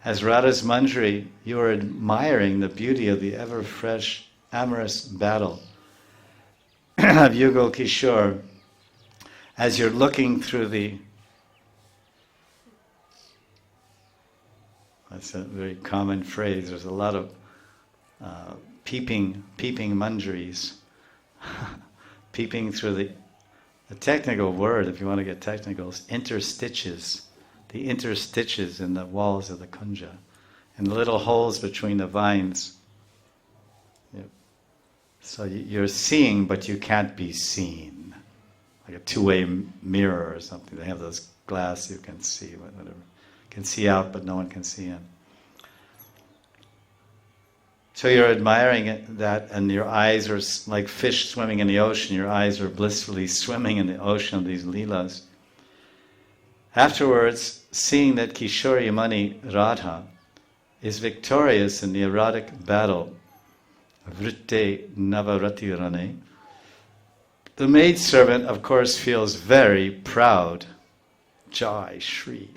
Speaker 1: As Radha's Manjari, you are admiring the beauty of the ever-fresh, amorous battle of Yugal Kishore. As you're looking through that's a very common phrase, there's a lot of peeping manjaris, peeping through the technical word, if you want to get technical, is interstitches, the interstitches in the walls of the kunja, and the little holes between the vines. So you're seeing, but you can't be seen, like a two-way mirror or something. They have those glass you can see, whatever. You can see out, but no one can see in. So you're admiring that, and your eyes are like fish swimming in the ocean. Your eyes are blissfully swimming in the ocean of these leelas. Afterwards, seeing that Kishori Mani Radha is victorious in the erotic battle, Vritte Navarati Rane, the maidservant, of course, feels very proud. Jai Shri.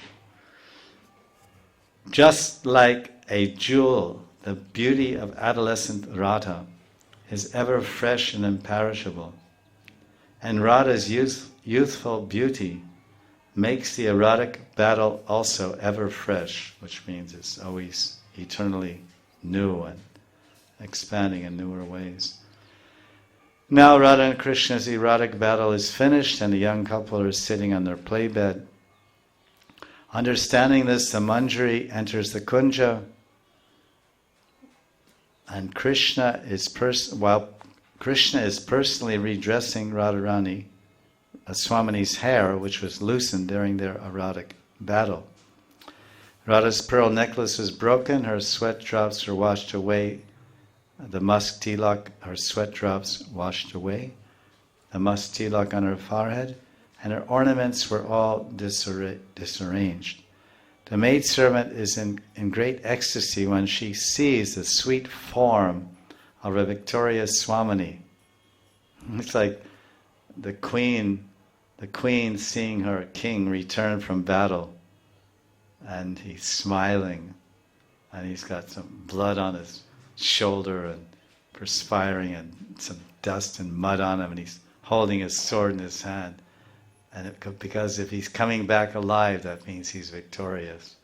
Speaker 1: Just like a jewel, the beauty of adolescent Radha is ever fresh and imperishable. And Radha's youthful beauty makes the erotic battle also ever fresh, which means it's always eternally new and expanding in newer ways. Now Radha and Krishna's erotic battle is finished, and the young couple are sitting on their play bed. Understanding this, the Manjari enters the kunja, and while Krishna is personally redressing Radharani, Swamini's hair, which was loosened during their erotic battle. Radha's pearl necklace was broken, her sweat drops were washed away. The musk tilak, her sweat drops washed away. The musk tilak on her forehead, and her ornaments were all disarranged. The maidservant is in great ecstasy when she sees the sweet form of a victorious Swamini. It's like the queen seeing her king return from battle, and he's smiling, and he's got some blood on his shoulder and perspiring and some dust and mud on him, and he's holding his sword in his hand. And because if he's coming back alive, that means he's victorious.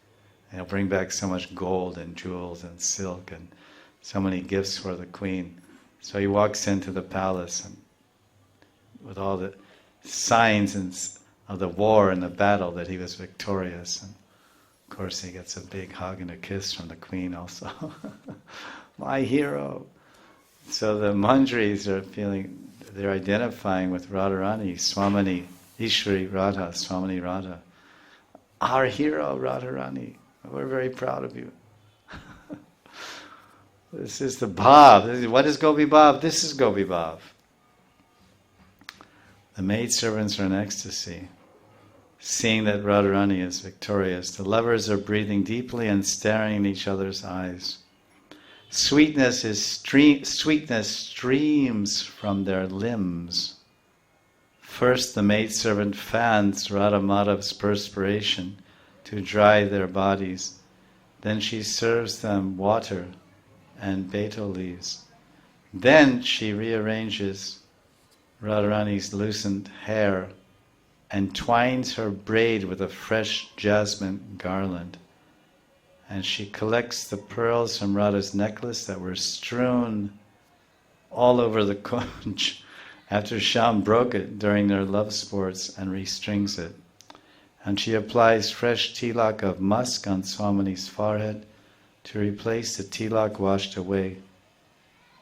Speaker 1: And he'll bring back so much gold and jewels and silk and so many gifts for the queen. So he walks into the palace and with all the signs of the war and the battle that he was victorious. And of course he gets a big hug and a kiss from the queen also. My hero. So the Manjaris are they're identifying with Radharani, Swamini, Ishwari Radha, Swamini Radha. Our hero, Radharani. We're very proud of you. This is the Bhav. What is Gopi Bhav? This is Gopi Bhav. The maidservants are in ecstasy, seeing that Radharani is victorious. The lovers are breathing deeply and staring in each other's eyes. Sweetness streams from their limbs. First, the maidservant fans Radha Madhav's perspiration to dry their bodies. Then she serves them water and betel leaves. Then she rearranges Radharani's loosened hair and twines her braid with a fresh jasmine garland. And she collects the pearls from Radha's necklace that were strewn all over the conch after Shyam broke it during their love sports and restrings it. And she applies fresh tilak of musk on Swamini's forehead to replace the tilak washed away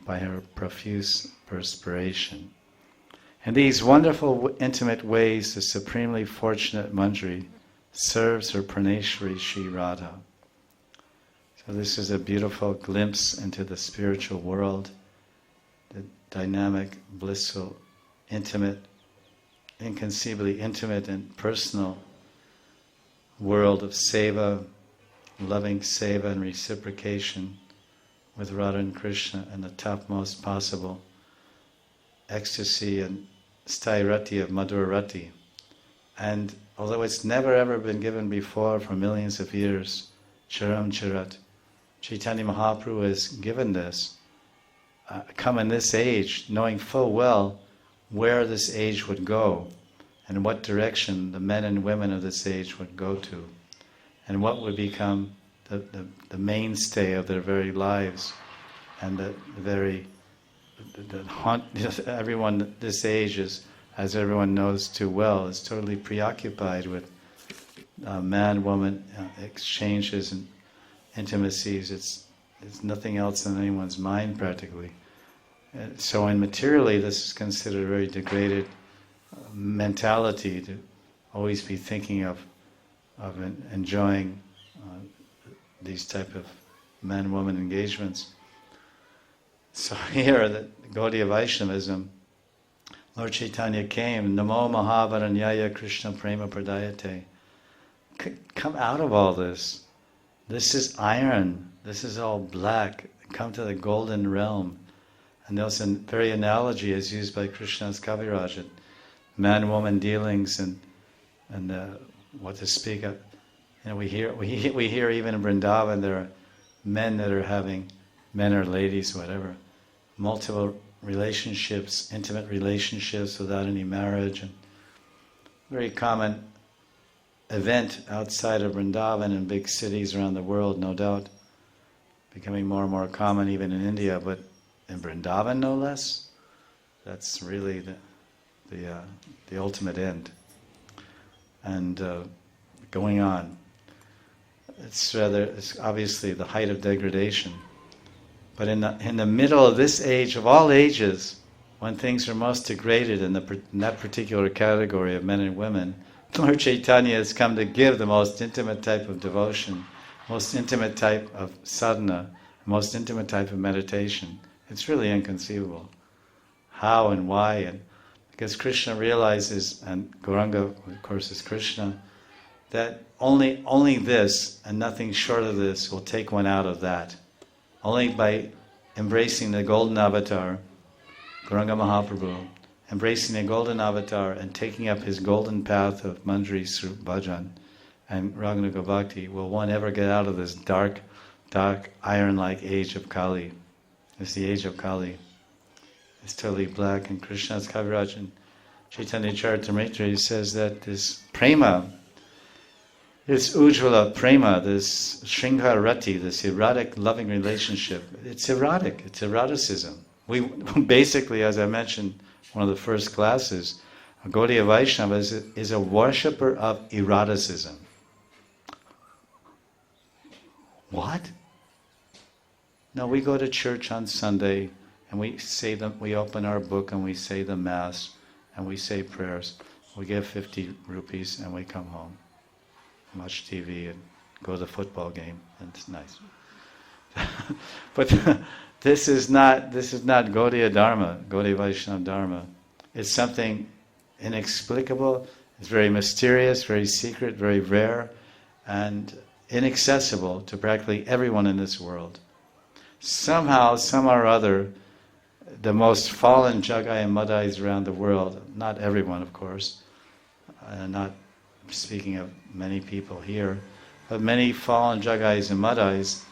Speaker 1: by her profuse perspiration. In these wonderful, intimate ways, the supremely fortunate Manjari serves her Praneshwari Shri Radha. So this is a beautiful glimpse into the spiritual world, the dynamic, blissful, intimate, inconceivably intimate and personal world of seva, loving seva and reciprocation with Radha and Krishna, and the topmost possible ecstasy and stairati of Madhurarati. And although it's never ever been given before for millions of years, Charam Charat, Chaitanya Mahaprabhu has given this, come in this age, knowing full well where this age would go, and what direction the men and women of this age would go to, and what would become the mainstay of their very lives, and everyone this age is, as everyone knows too well, is totally preoccupied with man-woman exchanges and intimacies. It's nothing else in anyone's mind practically. So in materially, this is considered a very degraded mentality to always be thinking of enjoying these type of man-woman engagements. So here, the Gaudiya Vaishnavism, Lord Chaitanya came, Namo Mahavaranyaya Krishna Prema Pradayate. Come out of all this. This is iron. This is all black. Come to the golden realm. And there's a very analogy as used by Krishna's Kaviraj, man-woman dealings and what to speak of. You know, we hear even in Vrindavan there are men that are having, men or ladies, whatever, multiple relationships, intimate relationships without any marriage, and very common event outside of Vrindavan in big cities around the world, no doubt, becoming more and more common even in India, but in Vrindavan no less. That's really the ultimate end. And going on, it's obviously the height of degradation. But in the middle of this age, of all ages, when things are most degraded in that particular category of men and women, Lord Chaitanya has come to give the most intimate type of devotion, most intimate type of sadhana, most intimate type of meditation. It's really inconceivable. How and why? And because Krishna realizes, and Gauranga, of course, is Krishna, that only this and nothing short of this will take one out of that. Only by embracing the golden avatar, Gauranga Mahaprabhu, embracing the golden avatar and taking up his golden path of Manjari Srup Bhajan and Raganuga Bhakti, will one ever get out of this dark, iron-like age of Kali. It's the age of Kali. It's totally black. And Krishna's Kaviraj and Chaitanya Charitamrita says that this prema, this Ujjvala prema, this Shringarati, this erotic loving relationship, it's erotic, it's eroticism. We basically, as I mentioned, one of the first classes, Gaudiya Vaishnava is a worshipper of eroticism. What? No, we go to church on Sunday and we say them. We open our book and we say the mass, and we say prayers. We give 50 rupees and we come home, watch TV and go to the football game, and it's nice. But this is not Gaudiya Dharma, Gaudiya Vaishnava Dharma. It's something inexplicable. It's very mysterious, very secret, very rare, and inaccessible to practically everyone in this world. Somehow, some or other, the most fallen Jagai and Madhais around the world, not everyone of course, not speaking of many people here, but many fallen Jagais and Madhais,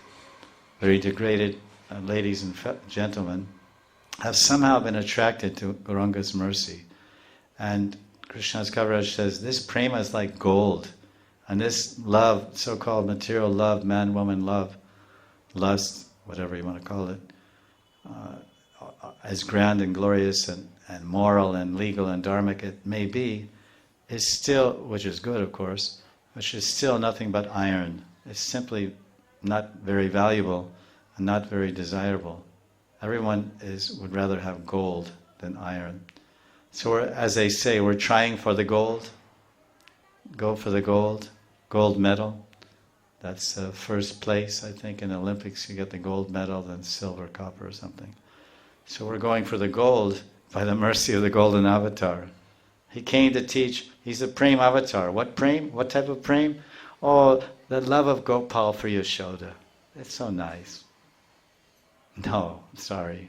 Speaker 1: very degraded ladies and gentlemen, have somehow been attracted to Gauranga's mercy. And Krishna's Kaviraj says, this prema is like gold. And this love, so-called material love, man-woman love, lust, whatever you want to call it, as grand and glorious and moral and legal and dharmic it may be, is still, which is good of course, which is still nothing but iron. It's simply not very valuable and not very desirable. Everyone would rather have gold than iron. So as they say, we're trying for the gold. Go for the gold medal. That's first place, I think, in the Olympics. You get the gold medal, then silver, copper, or something. So we're going for the gold by the mercy of the golden avatar. He came to teach. He's a Prem avatar. What Prem? What type of Prem? Oh, the love of Gopal for Yashoda. It's so nice. No, sorry.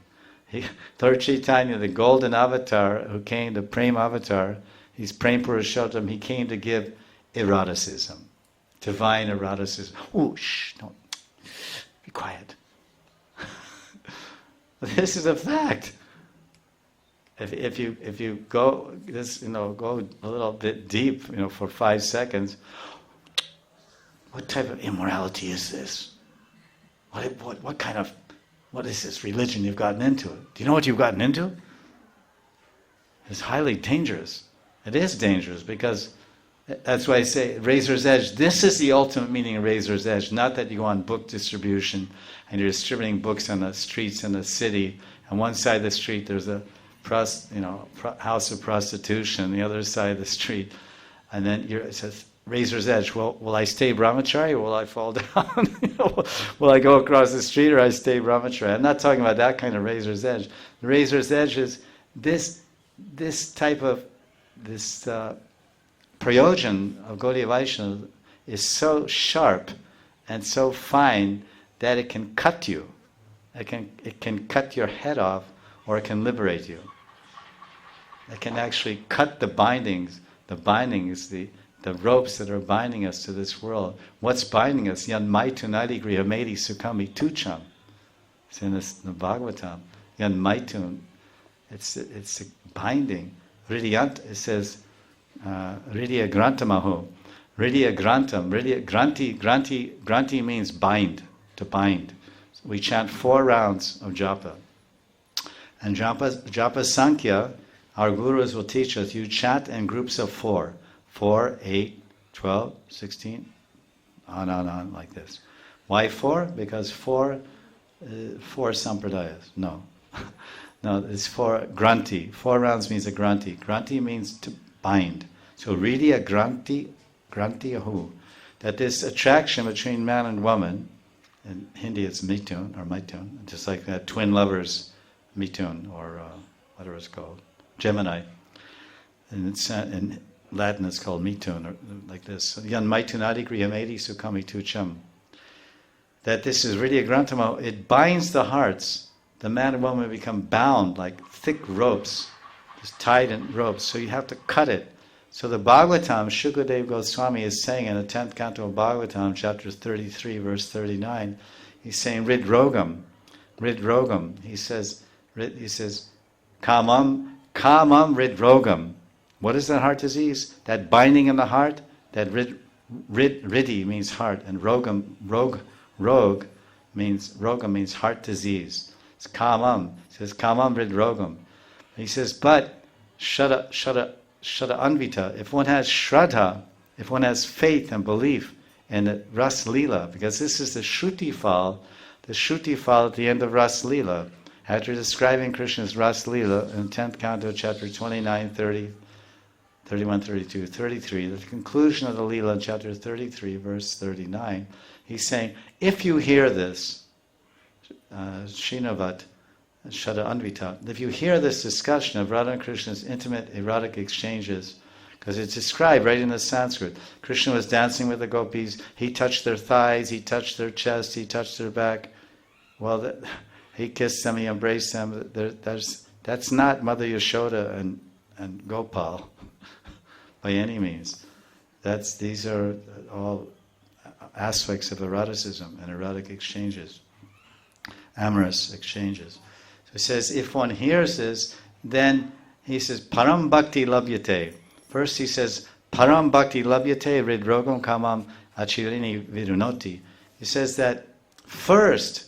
Speaker 1: Lord Chaitanya, the golden avatar who came, the Prem avatar, he's Prem Purushottam, he came to give eroticism, divine eroticism. Oh, shh, don't, be quiet. This is a fact. If you go go a little bit deep, for 5 seconds, what type of immorality is this? What kind of, what is this religion you've gotten into? Do you know what you've gotten into? It's highly dangerous. It is dangerous because that's why I say razor's edge. This is the ultimate meaning of razor's edge. Not that you go on book distribution and you're distributing books on the streets in the city. On one side of the street there's a house of prostitution. The other side of the street, and then it says razor's edge. Well, will I stay brahmachari or will I fall down? Will I go across the street or I stay brahmachari? I'm not talking about that kind of razor's edge. The razor's edge is this type of prayojan of Gaudiya Vaishnava is so sharp and so fine that it can cut you. It can cut your head off, or it can liberate you. It can actually cut the bindings, the ropes that are binding us to this world. What's binding us? Yan maitun grihamedi sukami tucham. It's in the Bhagavatam. Yan maitun. It's a binding. Ridyant, it says, Ridya grantamaho. Ridya grantam. Granti means bind, to bind. So we chant 4 rounds of japa. And japa sankhya, our gurus will teach us, you chant in groups of 4. 4, 8, 12, 16, on, like this. Why 4? Because 4 sampradayas. No. No, it's 4 granti. 4 rounds means a granti. Granti means to bind. So Ridya granti ahu. That this attraction between man and woman, in Hindi it's mitun, or maitun, just like that twin lovers mitun, or whatever it's called, Gemini. And in Latin it's called mitun, or like this. Yan maitunadi griyamedi sukami tucham. That this is Ridya grantamo, it binds the hearts. The man and woman become bound like thick ropes, just tied in ropes, so you have to cut it. So the Bhagavatam, Shukadev Goswami is saying in the 10th canto of Bhagavatam, chapter 33, verse 39, he's saying, Rid rogam. He says, kamam rid rogam. What is that heart disease? That binding in the heart, that ridhi means heart, and rogam means heart disease. It's kamam. It says kamam rid rogam. He says, but shada anvita, if one has shraddha, if one has faith and belief in the Ras Leela, because this is the Shruti fal at the end of Ras Leela. After describing Krishna's Ras Leela in 10th canto, chapter 29, 30, 31, 32, 33, the conclusion of the Leela in chapter 33, verse 39, he's saying, if you hear this, Shrinavat, Shada Anvita, if you hear this discussion of Radha and Krishna's intimate erotic exchanges, because it's described right in the Sanskrit, Krishna was dancing with the gopis, he touched their thighs, he touched their chest, he touched their back, well, he kissed them, he embraced them, that's not Mother Yashoda and Gopal, by any means. These are all aspects of eroticism and erotic exchanges, amorous exchanges. So he says, if one hears this, then he says, Param Bhakti Labhyate. First he says, Param Bhakti Labhyate Ridrogam Kamam Achirini Virunoti. He says that first,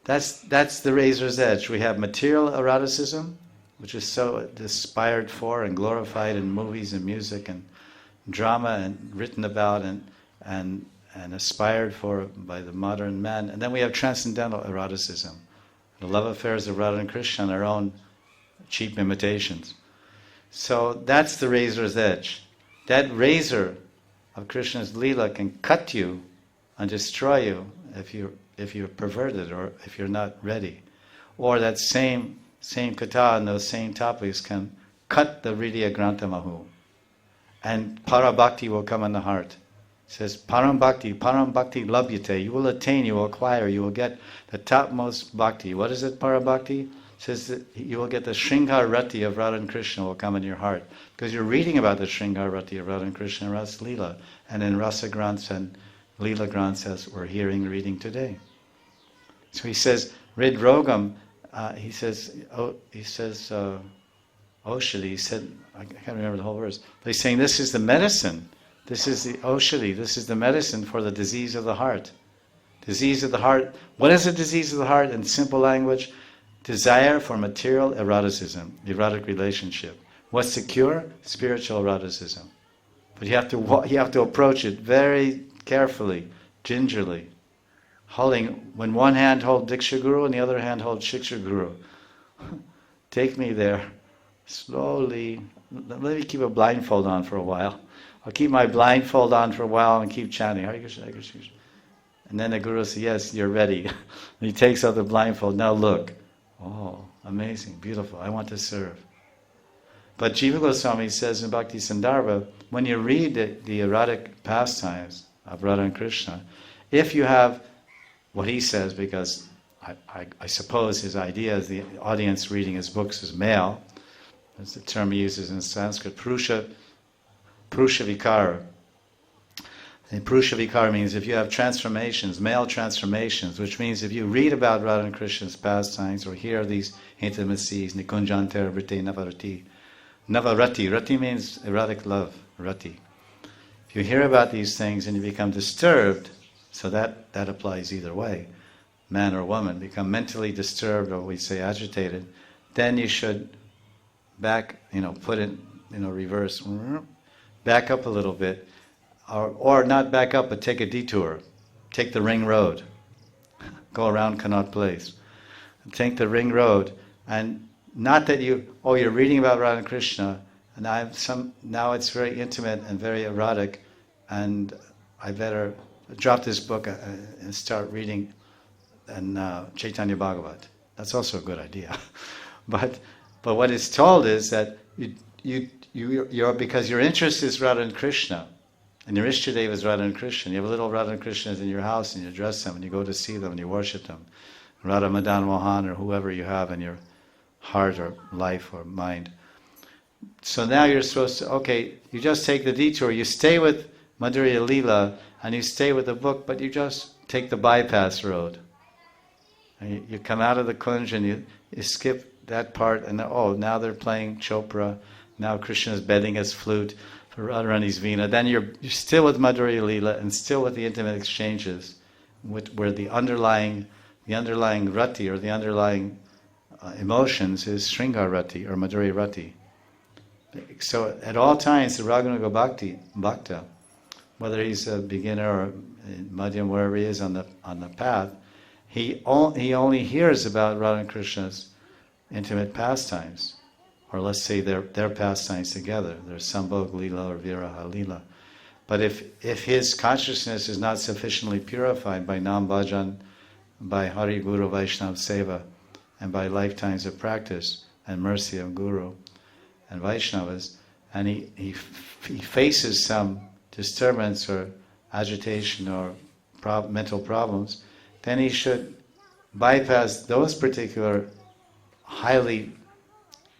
Speaker 1: that's the razor's edge. We have material eroticism, which is so aspired for and glorified in movies and music and drama and written about and aspired for by the modern man. And then we have transcendental eroticism. The love affairs of Radha and Krishna are our own cheap imitations. So that's the razor's edge. That razor of Krishna's Leela can cut you and destroy you if you're perverted or if you're not ready. Or that same katha and those same topics can cut the Hridaya Grantha Mahu. And Parabhakti will come in the heart. It says, Param Bhakti Labhyate. You will attain, you will acquire, you will get the topmost bhakti. What is it, Parabhakti? It says that you will get the Shringar Rati of Radha and Krishna will come in your heart. Because you're reading about the Shringar Rati of Radha and Krishna in Ras Leela. And in Rasa Granths and Leela Granths as we're reading today. So he says, Rid Rogam, he says, Oshadi, he said, I can't remember the whole verse, but he's saying this is the medicine. This is the Oshadi, this is the medicine for the disease of the heart. Disease of the heart. What is the disease of the heart in simple language? Desire for material eroticism, erotic relationship. What's the cure? Spiritual eroticism. But you have to approach it very carefully, gingerly. Holding, when one hand holds Diksha Guru and the other hand holds Shiksha Guru. Take me there, slowly. Let me keep a blindfold on for a while. I'll keep my blindfold on for a while and keep chanting Hare Krishna, Hare Krishna. And then the Guru says, yes, you're ready. And he takes out the blindfold. Now look. Oh, amazing, beautiful. I want to serve. But Jiva Goswami says in Bhakti Sandarbha, when you read the erotic pastimes of Radha and Krishna, if you have what he says, because I suppose his idea is the audience reading his books is male, that's the term he uses in Sanskrit, Purusha Vikara. And Purusha Vikara means if you have transformations, male transformations, which means if you read about Radha and Krishna's pastimes or hear these intimacies, Nikunjantara Vrite Navarati. Navarati, Rati means erotic love, Rati. If you hear about these things and you become disturbed, so that applies either way, man or woman, become mentally disturbed or we say agitated, then you should put it, reverse, back up a little bit, or not back up, but take a detour. Take the ring road. Go around Connaught Place. Take the ring road, and not that you're reading about Radha and Krishna, and now it's very intimate and very erotic, and I better drop this book and start reading Chaitanya Bhagavat. That's also a good idea. But what is told is that you're because your interest is Radha and Krishna, and your Ishtadeva is Radha and Krishna. You have little Radha and Krishnas in your house, and you dress them, and you go to see them, and you worship them. Radha Madan Mohan, or whoever you have in your heart or life or mind. So now you're supposed to, you just take the detour. You stay with Madhurya Leela, and you stay with the book, but you just take the bypass road. And you come out of the kunj, and you skip that part, and now they're playing Chopra. Now Krishna's bedding his flute for Radharani's Veena. Then you're still with Madhurya Leela and still with the intimate exchanges, where the underlying rati or the underlying emotions is Shringar Rati or Madhurya Rati. So at all times, the Raganuga Bhakta, whether he's a beginner or Madhyam, wherever he is on the path, he only hears about Radha and Krishna's intimate pastimes, or let's say their pastimes together, their Sambhog Lila or Viraha Lila. But if his consciousness is not sufficiently purified by Nam Bhajan, by Hari Guru Vaishnava Seva, and by lifetimes of practice and mercy of Guru and Vaishnavas, and he faces some disturbance or agitation or mental problems, then he should bypass those particular highly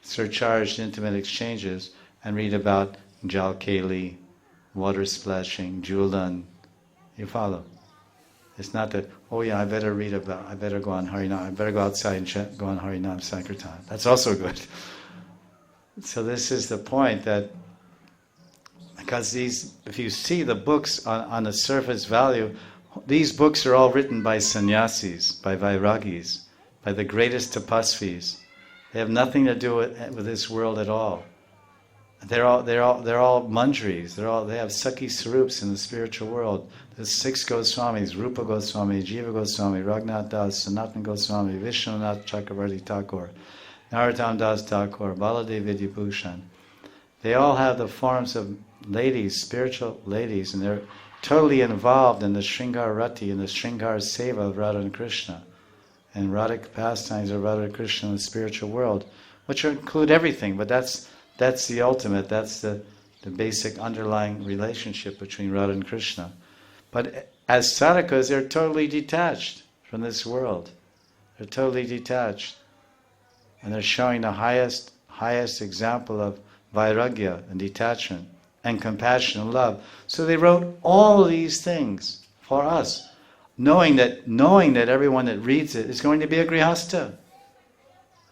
Speaker 1: surcharged intimate exchanges and read about Jal Keli, water splashing, Julan. You follow? It's not that, oh yeah, I better go on Harinam, I better go outside and go on Harinam Sankirtan. That's also good. So this is the point, that because if you see the books on the surface value, these books are all written by sannyasis, by vairagis, by the greatest tapasvis. They have nothing to do with this world at all. They're all Manjaris. They have Sakhi Sarups in the spiritual world. There's 6 Goswamis: Rupa Goswami, Jiva Goswami, Raghunath Das, Sanatana Goswami, Vishwanath Chakravarti Thakur, Narottam Das Thakur, Baladev Vidyabhushan. They all have the forms of ladies, spiritual ladies, and they're totally involved in the Shringar Rati, in the Shringar Seva of Radha and Krishna, and erotic pastimes of Radha and Krishna in the spiritual world, which include everything, but that's the ultimate, that's the basic underlying relationship between Radha and Krishna. But as sadhakas, they're totally detached from this world. They're totally detached. And they're showing the highest example of vairagya and detachment and compassion and love. So they wrote all of these things for us, knowing that everyone that reads it is going to be a grihastha,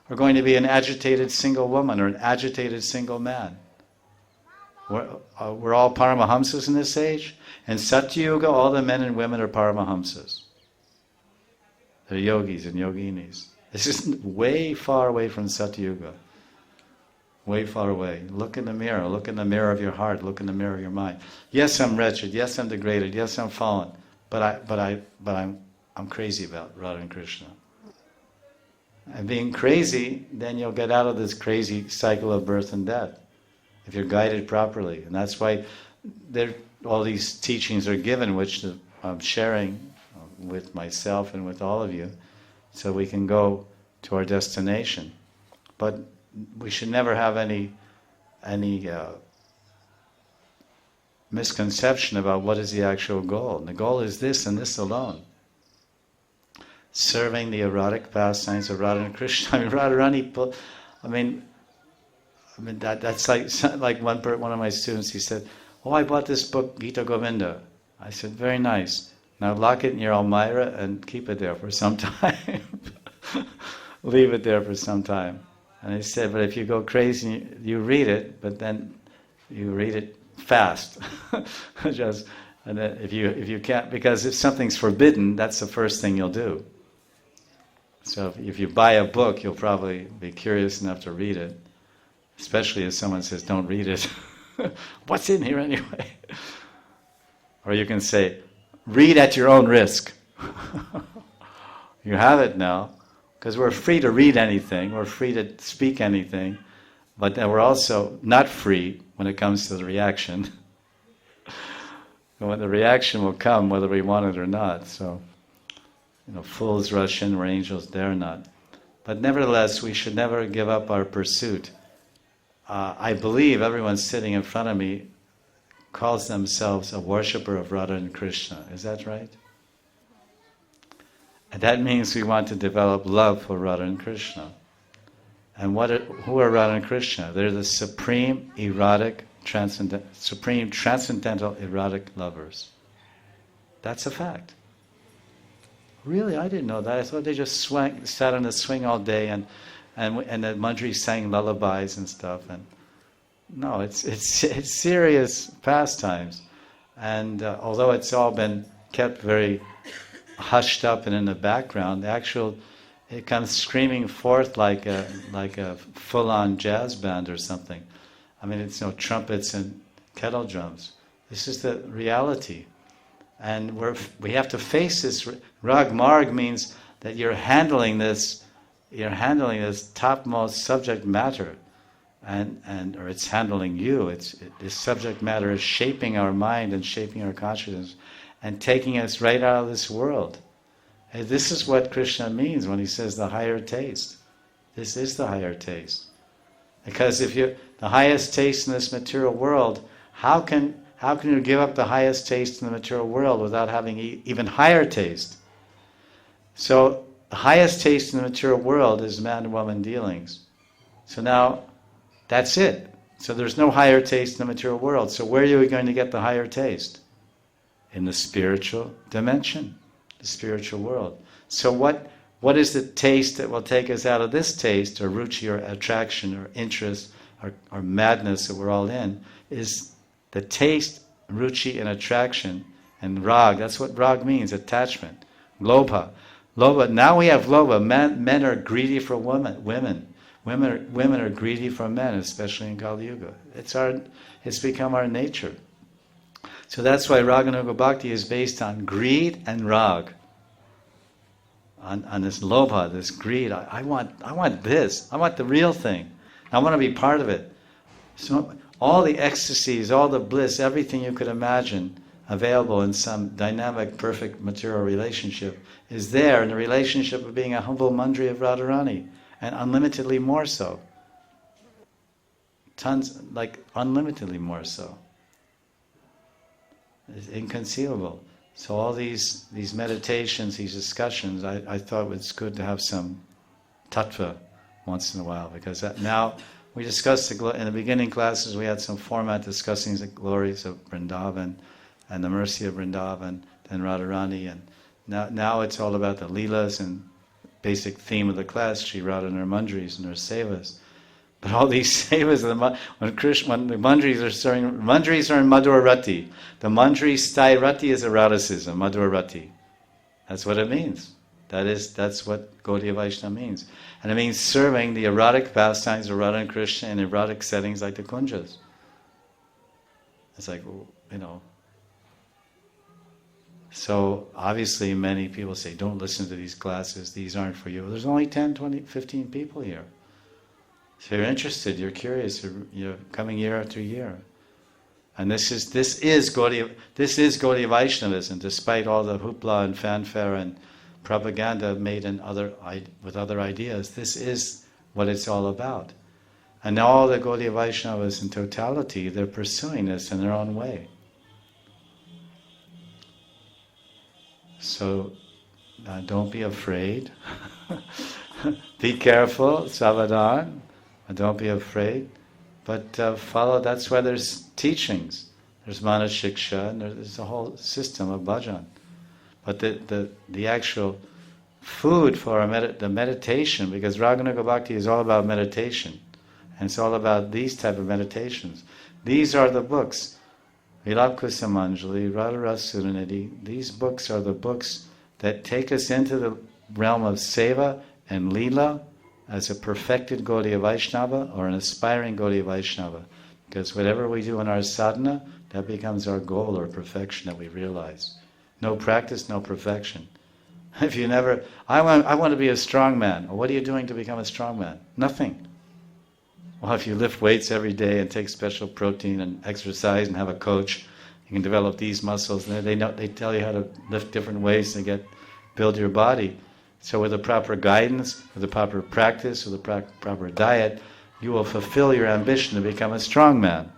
Speaker 1: or going to be an agitated single woman or an agitated single man. We're all Paramahamsas in this age. In Satyuga, all the men and women are Paramahamsas. They're yogis and yoginis. This is way far away from Satyuga. Way far away. Look in the mirror. Look in the mirror of your heart. Look in the mirror of your mind. Yes, I'm wretched. Yes, I'm degraded. Yes, I'm fallen. But I'm crazy about Radha and Krishna. And being crazy, then you'll get out of this crazy cycle of birth and death, if you're guided properly. And that's why all these teachings are given, which I'm sharing with myself and with all of you, so we can go to our destination. But we should never have any misconception about what is the actual goal. And the goal is this and this alone. Serving the erotic pastimes of Radha and Krishna. I mean, Radharani, that's like one of my students, he said, oh, I bought this book, Gita Govinda. I said, very nice. Now lock it in your Almira and keep it there for some time. Leave it there for some time. And he said, but if you go crazy, you read it, but then you read it fast. And then if you can't, because if something's forbidden, that's the first thing you'll do. So if you buy a book, you'll probably be curious enough to read it, especially if someone says, don't read it. What's in here anyway? Or you can say, read at your own risk. You have it now, because we're free to read anything, we're free to speak anything, but then we're also not free when it comes to the reaction. And when the reaction will come, whether we want it or not. So, fools rush in where angels dare not. But nevertheless, we should never give up our pursuit. I believe everyone sitting in front of me calls themselves a worshipper of Radha and Krishna. Is that right? And that means we want to develop love for Radha and Krishna. And who are Radha and Krishna? They're the supreme transcendental erotic lovers. That's a fact. Really, I didn't know that. I thought they just sat on a swing all day and the Manjaris sang lullabies and stuff. And no, it's serious pastimes. And although it's all been kept very hushed up and in the background, it comes screaming forth like a full-on jazz band or something. I mean, it's trumpets and kettle drums. This is the reality. And we have to face this. Rag Marg means that you're handling this topmost subject matter, and or it's handling you. This subject matter is shaping our mind and shaping our consciousness and taking us right out of this world. And this is what Krishna means when he says the higher taste. This is the higher taste. Because if you the highest taste in this material world, how can you give up the highest taste in the material world without having even higher taste? So the highest taste in the material world is man-woman dealings. So now, that's it. So there's no higher taste in the material world. So where are you going to get the higher taste? In the spiritual dimension, the spiritual world. So what is the taste that will take us out of this taste, or ruchi, or attraction, or interest, or madness that we're all in, is the taste, ruchi, and attraction, and rag. That's what rag means, attachment. Lobha. Lobha. Now we have lobha. Men are greedy for women. Women are greedy for men, especially in Kali Yuga. It's become our nature. So that's why Raganuga Bhakti is based on greed and rag. On this lobha, this greed. I want this. I want the real thing. I want to be part of it. So all the ecstasies, all the bliss, everything you could imagine available in some dynamic, perfect material relationship is there in the relationship of being a humble Manjari of Radharani, and unlimitedly more so. Tons, like unlimitedly more so. It's inconceivable. So all these meditations, these discussions, I thought it's good to have some tattva once in a while, because now we discussed in the beginning classes we had some format discussing the glories of Vrindavan and the mercy of Vrindavan and Radharani, and now it's all about the leelas and basic theme of the class, Sri Radha and her Manjaris and her sevas. But all these sevas, when the Manjaris are in Madhura Rati. The Manjari Sthai Rati is eroticism, Madhura Rati. That's what it means. That's what Gaudiya Vaishnava means. And it means serving the erotic pastimes of Radha and Krishna in erotic settings like the kunjas. It's like, So obviously many people say, don't listen to these classes, these aren't for you. There's only 10, 20, 15 people here. So you're interested, you're curious, you're coming year after year. And this is Gaudiya Vaishnavism, despite all the hoopla and fanfare and propaganda made with other ideas. This is what it's all about. And now all the Gaudiya Vaishnavas in totality, they're pursuing this in their own way. So don't be afraid. Be careful, savadhan. Don't be afraid. But follow, that's why there's teachings. There's mana shiksha, and there's a whole system of bhajan. But the actual food for the meditation, because Raganuga Bhakti is all about meditation, and it's all about these type of meditations. These are the books. Vilapkusa Manjali, Radharasa Sudanidhi. These books are the books that take us into the realm of seva and lila as a perfected Gaudiya Vaishnava or an aspiring Gaudiya Vaishnava. Because whatever we do in our sadhana, that becomes our goal or perfection that we realize. No practice, no perfection. If you never, I want to be a strong man. Well, what are you doing to become a strong man? Nothing. Well, if you lift weights every day and take special protein and exercise and have a coach, you can develop these muscles. And they tell you how to lift different weights and build your body. So with the proper guidance, with the proper practice, with the proper diet, you will fulfill your ambition to become a strong man.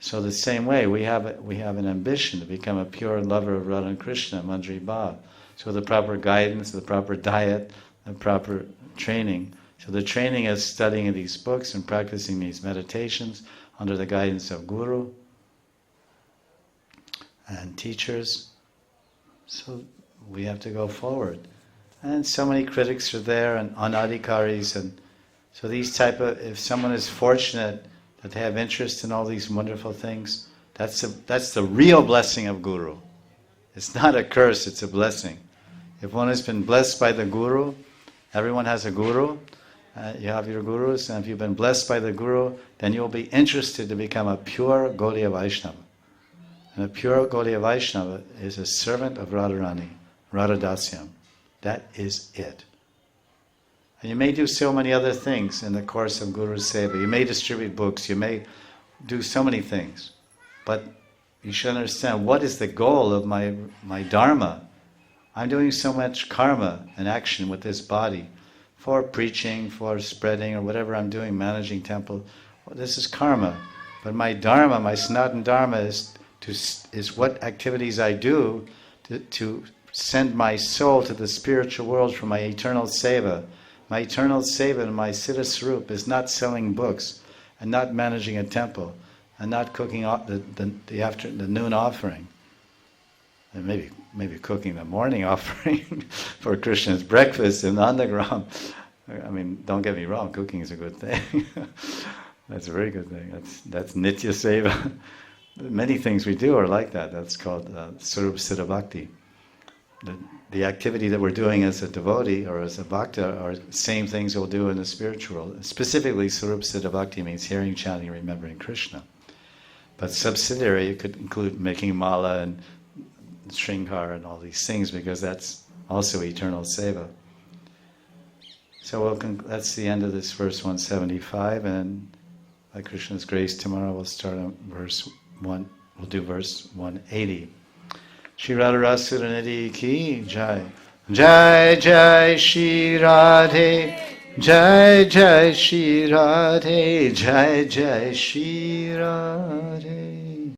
Speaker 1: So the same way, we have an ambition to become a pure lover of Radha and Krishna, Manjari Bhav. So with the proper guidance, the proper diet, the proper training. So the training is studying these books and practicing these meditations under the guidance of Guru and teachers. So we have to go forward. And so many critics are there and anadhikaris, and so these if someone is fortunate that they have interest in all these wonderful things, that's the real blessing of Guru. It's not a curse, it's a blessing. If one has been blessed by the Guru, everyone has a Guru, you have your Gurus, and if you've been blessed by the Guru, then you'll be interested to become a pure Gaudiya Vaishnava. And a pure Gaudiya Vaishnava is a servant of Radharani, Radhadasyam. That is it. And you may do so many other things in the course of Guru Seva. You may distribute books, you may do so many things. But you should understand, what is the goal of my dharma? I'm doing so much karma and action with this body for preaching, for spreading, or whatever I'm doing, managing temple. Well, this is karma. But my dharma, my Sanatana dharma is what activities I do to send my soul to the spiritual world for my eternal seva. My eternal seva and my Siddha Swarup is not selling books, and not managing a temple, and not cooking the noon offering, and maybe cooking the morning offering for Krishna's breakfast in the underground. I mean, don't get me wrong, cooking is a good thing. That's a very good thing. That's nitya seva. Many things we do are like that. That's called Swarup Siddha Bhakti. The activity that we're doing as a devotee or as a bhakta are the same things we'll do in the spiritual world. Specifically, Swarup Siddha Bhakti means hearing, chanting, remembering Krishna. But subsidiary, it could include making mala and shringar and all these things, because that's also eternal seva. So that's the end of this verse 175, and by Krishna's grace, tomorrow we'll start on verse 1. We'll do verse 180. Shri Radha Rasuranidhi ki jai. Jai Jai Shri Radhe. Jai Jai Shri Radhe. Jai Jai Shri Radhe.